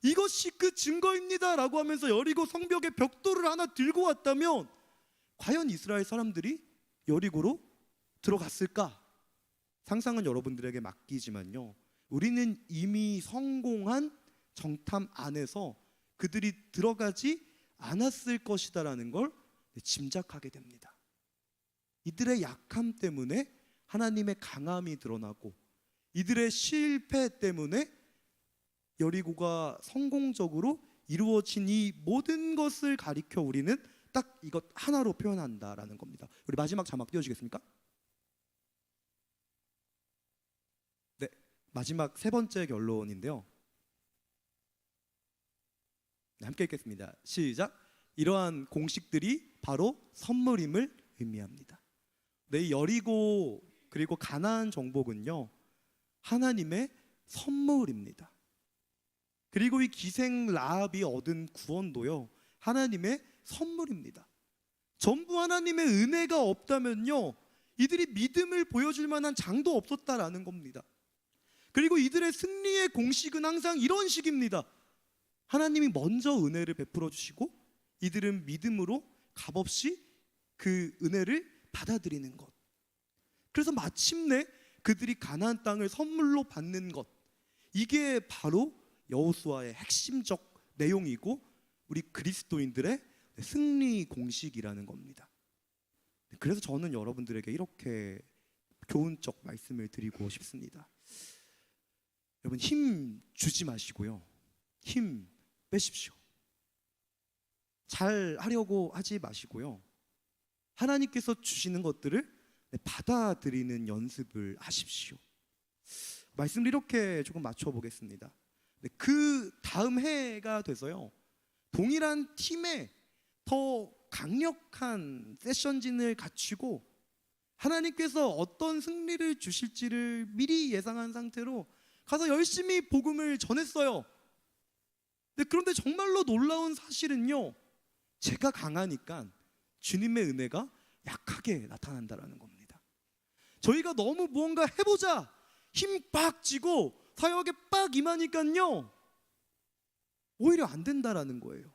[SPEAKER 5] 이것이 그 증거입니다 라고 하면서 여리고 성벽의 벽돌을 하나 들고 왔다면 과연 이스라엘 사람들이 여리고로 들어갔을까? 상상은 여러분들에게 맡기지만요, 우리는 이미 성공한 정탐 안에서 그들이 들어가지 않았을 것이다라는 걸 짐작하게 됩니다. 이들의 약함 때문에 하나님의 강함이 드러나고, 이들의 실패 때문에 여리고가 성공적으로 이루어진 이 모든 것을 가리켜 우리는 딱 이것 하나로 표현한다라는 겁니다. 우리 마지막 자막 띄워주시겠습니까? 네, 마지막 세 번째 결론인데요. 네, 함께 읽겠습니다. 시작. 이러한 공식들이 바로 선물임을 의미합니다. 네, 여리고 그리고 가나안 정복은요, 하나님의 선물입니다. 그리고 이 기생 라합이 얻은 구원도요, 하나님의 선물입니다. 전부 하나님의 은혜가 없다면요, 이들이 믿음을 보여줄 만한 장도 없었다라는 겁니다. 그리고 이들의 승리의 공식은 항상 이런 식입니다. 하나님이 먼저 은혜를 베풀어 주시고 이들은 믿음으로 값없이 그 은혜를 받아들이는 것. 그래서 마침내 그들이 가나안 땅을 선물로 받는 것, 이게 바로 여호수아의 핵심적 내용이고 우리 그리스도인들의 승리 공식이라는 겁니다. 그래서 저는 여러분들에게 이렇게 교훈적 말씀을 드리고 싶습니다. 여러분, 힘 주지 마시고요, 힘 빼십시오. 잘 하려고 하지 마시고요, 하나님께서 주시는 것들을 받아들이는 연습을 하십시오. 말씀을 이렇게 조금 맞춰보겠습니다. 그 다음 해가 돼서요, 동일한 팀에 더 강력한 세션진을 갖추고 하나님께서 어떤 승리를 주실지를 미리 예상한 상태로 가서 열심히 복음을 전했어요. 그런데 정말로 놀라운 사실은요, 제가 강하니까 주님의 은혜가 약하게 나타난다라는 겁니다. 저희가 너무 무언가 해보자 힘 빡 쥐고 사역에 빡 임하니까요, 오히려 안 된다라는 거예요.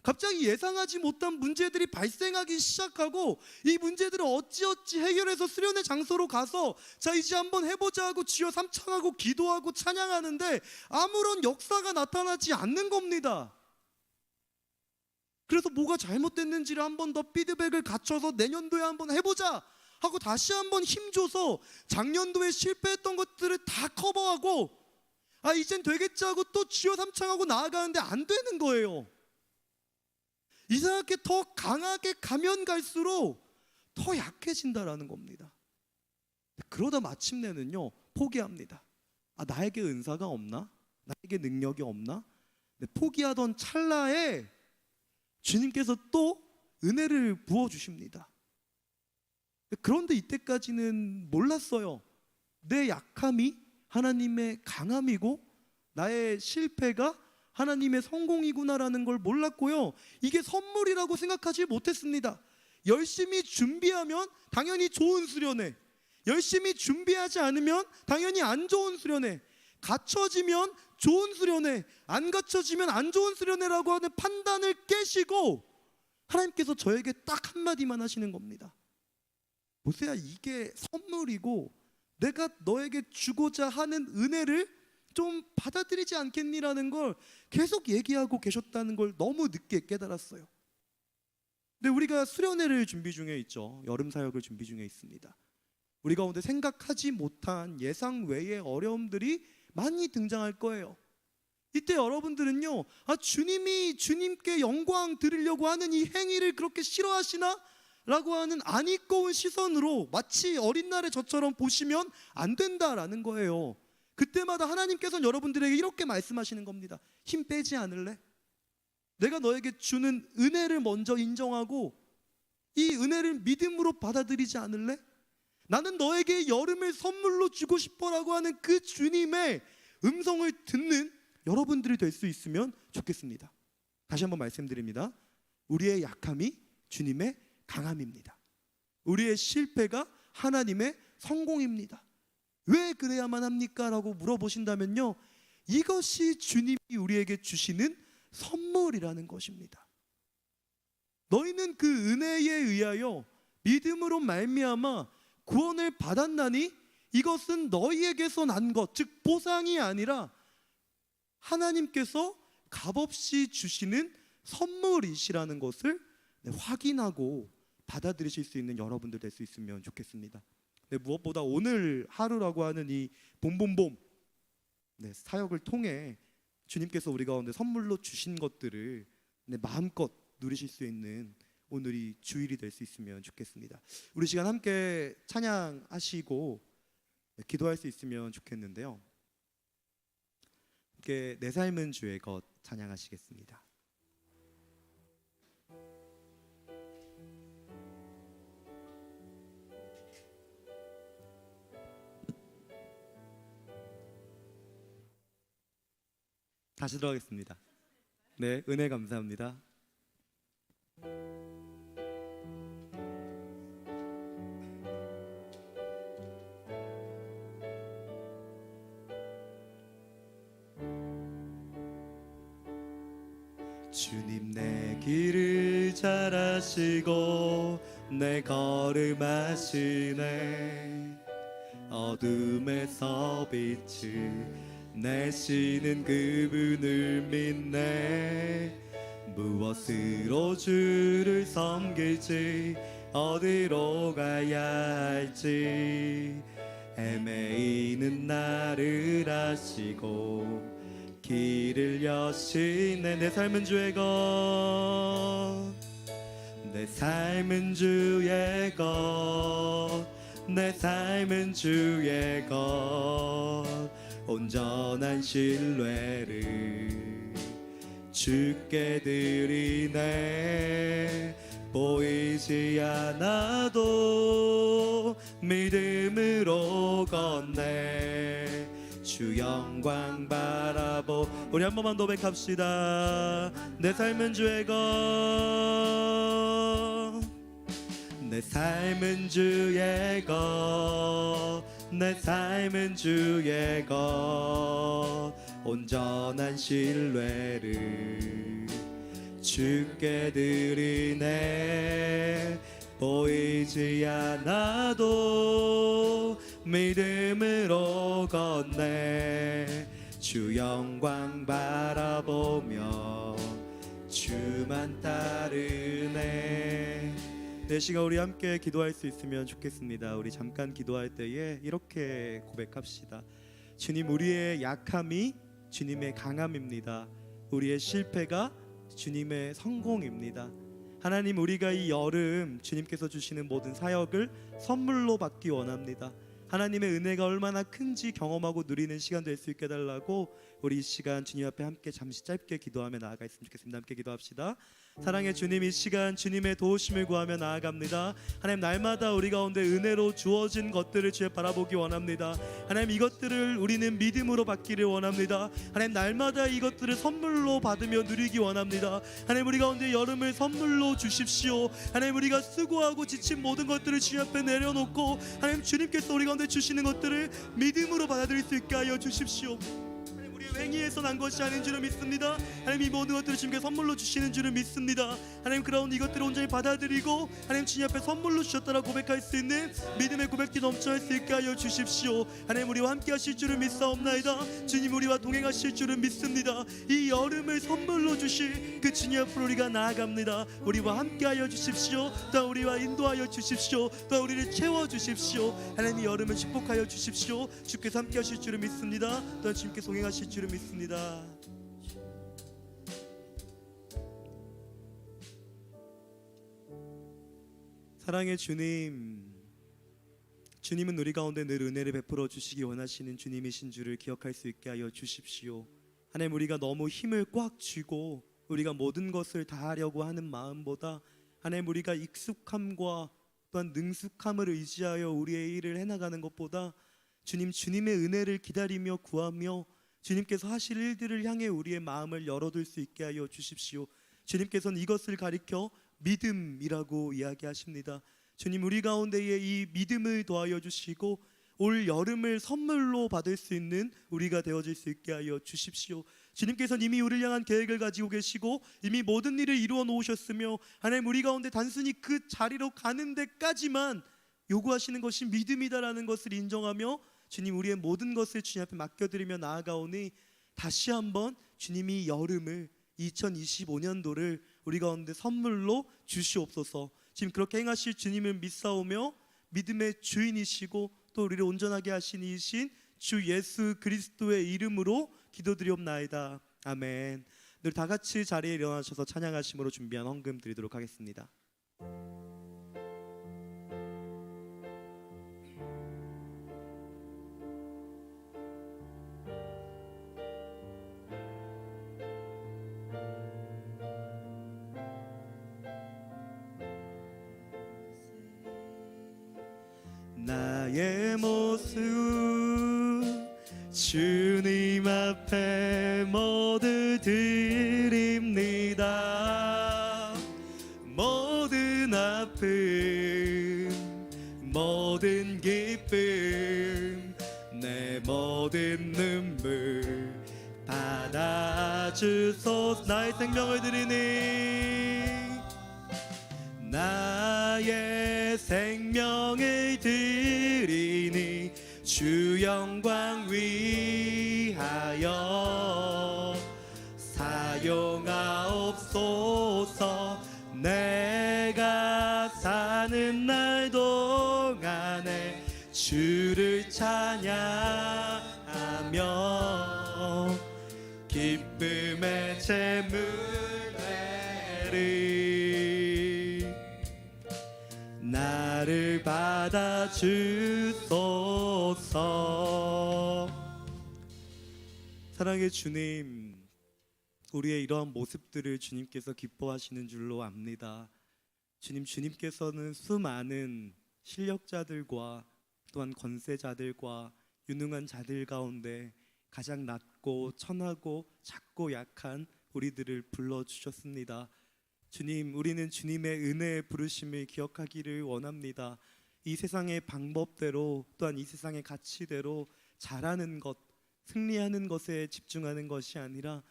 [SPEAKER 5] 갑자기 예상하지 못한 문제들이 발생하기 시작하고 이 문제들을 어찌어찌 해결해서 수련의 장소로 가서 자 이제 한번 해보자 하고 주여 삼창하고 기도하고 찬양하는데 아무런 역사가 나타나지 않는 겁니다. 그래서 뭐가 잘못됐는지를 한 번 더 피드백을 갖춰서 내년도에 한번 해보자 하고 다시 한번 힘줘서 작년도에 실패했던 것들을 다 커버하고 아 이젠 되겠지 하고 또 주여 삼창하고 나아가는데 안 되는 거예요. 이상하게 더 강하게 가면 갈수록 더 약해진다라는 겁니다. 그러다 마침내는요, 포기합니다. 아 나에게 은사가 없나? 나에게 능력이 없나? 포기하던 찰나에 주님께서 또 은혜를 부어주십니다. 그런데 이때까지는 몰랐어요. 내 약함이 하나님의 강함이고 나의 실패가 하나님의 성공이구나라는 걸 몰랐고요, 이게 선물이라고 생각하지 못했습니다. 열심히 준비하면 당연히 좋은 수련회, 열심히 준비하지 않으면 당연히 안 좋은 수련회, 갖춰지면 좋은 수련회, 안 갖춰지면 안 좋은 수련회라고 하는 판단을 깨시고 하나님께서 저에게 딱 한마디만 하시는 겁니다. 모세야, 이게 선물이고 내가 너에게 주고자 하는 은혜를 좀 받아들이지 않겠니라는 걸 계속 얘기하고 계셨다는 걸 너무 늦게 깨달았어요. 근데 우리가 수련회를 준비 중에 있죠. 여름 사역을 준비 중에 있습니다. 우리 가운데 생각하지 못한 예상 외의 어려움들이 많이 등장할 거예요. 이때 여러분들은요, 아 주님이 주님께 영광 드리려고 하는 이 행위를 그렇게 싫어하시나? 라고 하는 아니꺼운 시선으로 마치 어린 날의 저처럼 보시면 안 된다라는 거예요. 그때마다 하나님께서는 여러분들에게 이렇게 말씀하시는 겁니다. 힘 빼지 않을래? 내가 너에게 주는 은혜를 먼저 인정하고 이 은혜를 믿음으로 받아들이지 않을래? 나는 너에게 여름을 선물로 주고 싶어라고 하는 그 주님의 음성을 듣는 여러분들이 될 수 있으면 좋겠습니다. 다시 한번 말씀드립니다. 우리의 약함이 주님의 강함입니다. 우리의 실패가 하나님의 성공입니다. 왜 그래야만 합니까? 라고 물어보신다면요, 이것이 주님이 우리에게 주시는 선물이라는 것입니다. 너희는 그 은혜에 의하여 믿음으로 말미암아 구원을 받았나니 이것은 너희에게서 난 것, 즉 보상이 아니라 하나님께서 값없이 주시는 선물이시라는 것을 확인하고 받아들이실 수 있는 여러분들 될 수 있으면 좋겠습니다. 무엇보다 오늘 하루라고 하는 이 봄봄봄 사역을 통해 주님께서 우리 가운데 선물로 주신 것들을 마음껏 누리실 수 있는 오늘이 주일이 될 수 있으면 좋겠습니다. 우리 시간 함께 찬양하시고 기도할 수 있으면 좋겠는데요, 함께 내 삶은 주의 것 찬양하시겠습니다. 다시 들어가겠습니다. 네, 은혜 감사합니다. 주님 내 길을 잘 아시고 내 걸음 아시네. 어둠에서 빛을 내시는 그분을 믿네. 무엇으로 주를 섬길지 어디로 가야 할지 헤매이는 나를 아시고 길을 여시네. 내 삶은 주의 것, 내 삶은 주의 것, 내 삶은 주의 것. 온전한 신뢰를 주께 드리네. 보이지 않아도 믿음으로 걷네. 주 영광 바라보. 우리 한 번만 고백합시다. 내 삶은 주의 것, 내 삶은 주의 것, 내 삶은 주의 것. 온전한 신뢰를 주께 드리네. 보이지 않아도 믿음으로 걷네. 주 영광 바라보며 주만 따르네. 네, 시간 우리 함께 기도할 수 있으면 좋겠습니다. 우리 잠깐 기도할 때에 이렇게 고백합시다. 주님, 우리의 약함이 주님의 강함입니다. 우리의 실패가 주님의 성공입니다. 하나님, 우리가 이 여름 주님께서 주시는 모든 사역을 선물로 받기 원합니다. 하나님의 은혜가 얼마나 큰지 경험하고 누리는 시간 될 수 있게 해달라고 우리 이 시간 주님 앞에 함께 잠시 짧게 기도하며 나아가 있으면 좋겠습니다. 함께 기도합시다. 사랑의 주님, 이 시간 주님의 도우심을 구하며 나아갑니다. 하나님, 날마다 우리 가운데 은혜로 주어진 것들을 주에 바라보기 원합니다. 하나님, 이것들을 우리는 믿음으로 받기를 원합니다. 하나님, 날마다 이것들을 선물로 받으며 누리기 원합니다. 하나님, 우리 가운데 여름을 선물로 주십시오. 하나님, 우리가 수고하고 지친 모든 것들을 주님 앞에 내려놓고 하나님, 주님께서 우리 가운데 주시는 것들을 믿음으로 받아들일 수 있게 하여 주십시오. 행위에서 난 것이 아닌 줄을 믿습니다. 하나님, 이 모든 것들을 주님께 선물로 주시는 줄을 믿습니다. 하나님, 그런 이것들을 온전히 받아들이고 하나님 주님 앞에 선물로 주셨다라고 고백할 수 있는 믿음의 고백이 넘쳐날 수 있게 하여 주십시오. 하나님, 우리와 함께 하실 줄을 믿사옵나이다. 주님, 우리와 동행하실 줄을 믿습니다. 이 여름을 선물로 주실 그 주님 앞으로 우리가 나아갑니다. 우리와 함께 하여 주십시오. 또 우리와 인도하여 주십시오. 또 우리를 채워주십시오. 하나님, 이 여름을 축복하여 주십시오. 주께서 함께 하실 줄을 믿습니다. 또 주님께서 동행하실 줄을 믿습니다. 사랑의 주님, 주님은 우리 가운데 늘 은혜를 베풀어 주시기 원하시는 주님이신 줄을 기억할 수 있게 하여 주십시오. 하나님, 우리가 너무 힘을 꽉 쥐고 우리가 모든 것을 다 하려고 하는 마음보다 하나님, 우리가 익숙함과 또한 능숙함을 의지하여 우리의 일을 해나가는 것보다 주님, 주님의 은혜를 기다리며 구하며 주님께서 하실 일들을 향해 우리의 마음을 열어둘 수 있게 하여 주십시오. 주님께서는 이것을 가리켜 믿음이라고 이야기하십니다. 주님, 우리 가운데에 이 믿음을 더하여 주시고 올 여름을 선물로 받을 수 있는 우리가 되어질 수 있게 하여 주십시오. 주님께서는 이미 우리를 향한 계획을 가지고 계시고 이미 모든 일을 이루어 놓으셨으며 하나님, 우리 가운데 단순히 그 자리로 가는 데까지만 요구하시는 것이 믿음이다라는 것을 인정하며 주님, 우리의 모든 것을 주님 앞에 맡겨드리며 나아가오니 다시 한번 주님이 여름을 2025년도를 우리 가운데 선물로 주시옵소서. 지금 그렇게 행하실 주님을 믿사오며 믿음의 주인이시고 또 우리를 온전하게 하신 이신 주 예수 그리스도의 이름으로 기도드리옵나이다. 아멘. 늘 다 같이 자리에 일어나셔서 찬양하심으로 준비한 헌금 드리도록 하겠습니다. 나의 모습 주님 앞에 모든 생명을 드립니다. 모든 아픔, 모든 기쁨, 내 모든 눈물 받아주소서. 나의 생명을 드리니, 나의 생명을 드리니 주 영광 위하여 사용하옵소서. 내가 사는 날 동안에 주를 찬양하며 기쁨의 재물 내리 나를 받아주소서. 사랑의 주님, 우리의 이러한 모습들을 주님께서 기뻐하시는 줄로 압니다. 주님께서는 수많은 실력자들과 또한 권세자들과 유능한 자들 가운데 가장 낮고 천하고 작고 약한 우리들을 불러주셨습니다. 주님, 우리는 주님의 은혜의 부르심을 기억하기를 원합니다. 이 세상의 방법대로 또한 이 세상의 가치대로 잘하는 것, 승리하는 것에 집중하는 것이 아니라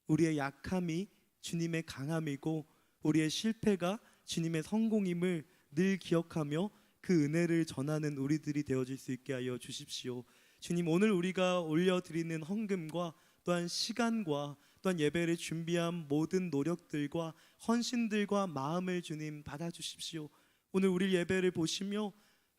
[SPEAKER 5] 우리의 약함이 주님의 강함이고 우리의 실패가 주님의 성공임을 늘 기억하며 그 은혜를 전하는 우리들이 되어질 수 있게 하여 주십시오. 주님, 오늘 우리가 올려드리는 헌금과 또한 시간과 또한 예배를 준비한 모든 노력들과 헌신들과 마음을 주님 받아주십시오. 오늘 우리 예배를 보시며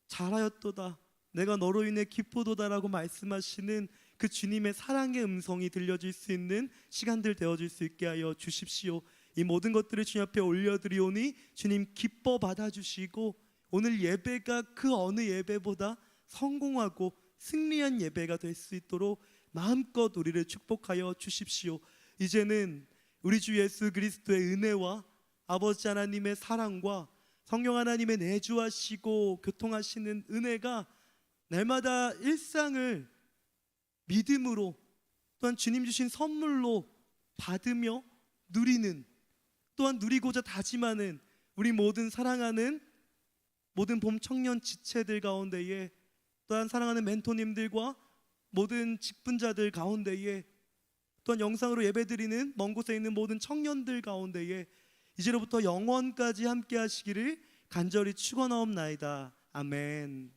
[SPEAKER 5] 잘하였도다, 내가 너로 인해 기쁘도다라고 말씀하시는 그 주님의 사랑의 음성이 들려질 수 있는 시간들 되어질 수 있게 하여 주십시오. 이 모든 것들을 주님 앞에 올려드리오니 주님 기뻐 받아주시고 오늘 예배가 그 어느 예배보다 성공하고 승리한 예배가 될 수 있도록 마음껏 우리를 축복하여 주십시오. 이제는 우리 주 예수 그리스도의 은혜와 아버지 하나님의 사랑과 성령 하나님의 내주하시고 교통하시는 은혜가 날마다 일상을 믿음으로 또한 주님 주신 선물로 받으며 누리는, 또한 누리고자 다짐하는 우리 모든 사랑하는 모든 봄 청년 지체들 가운데에, 또한 사랑하는 멘토님들과 모든 직분자들 가운데에, 또한 영상으로 예배드리는 먼 곳에 있는 모든 청년들 가운데에 이제로부터 영원까지 함께 하시기를 간절히 축원하옵나이다. 아멘.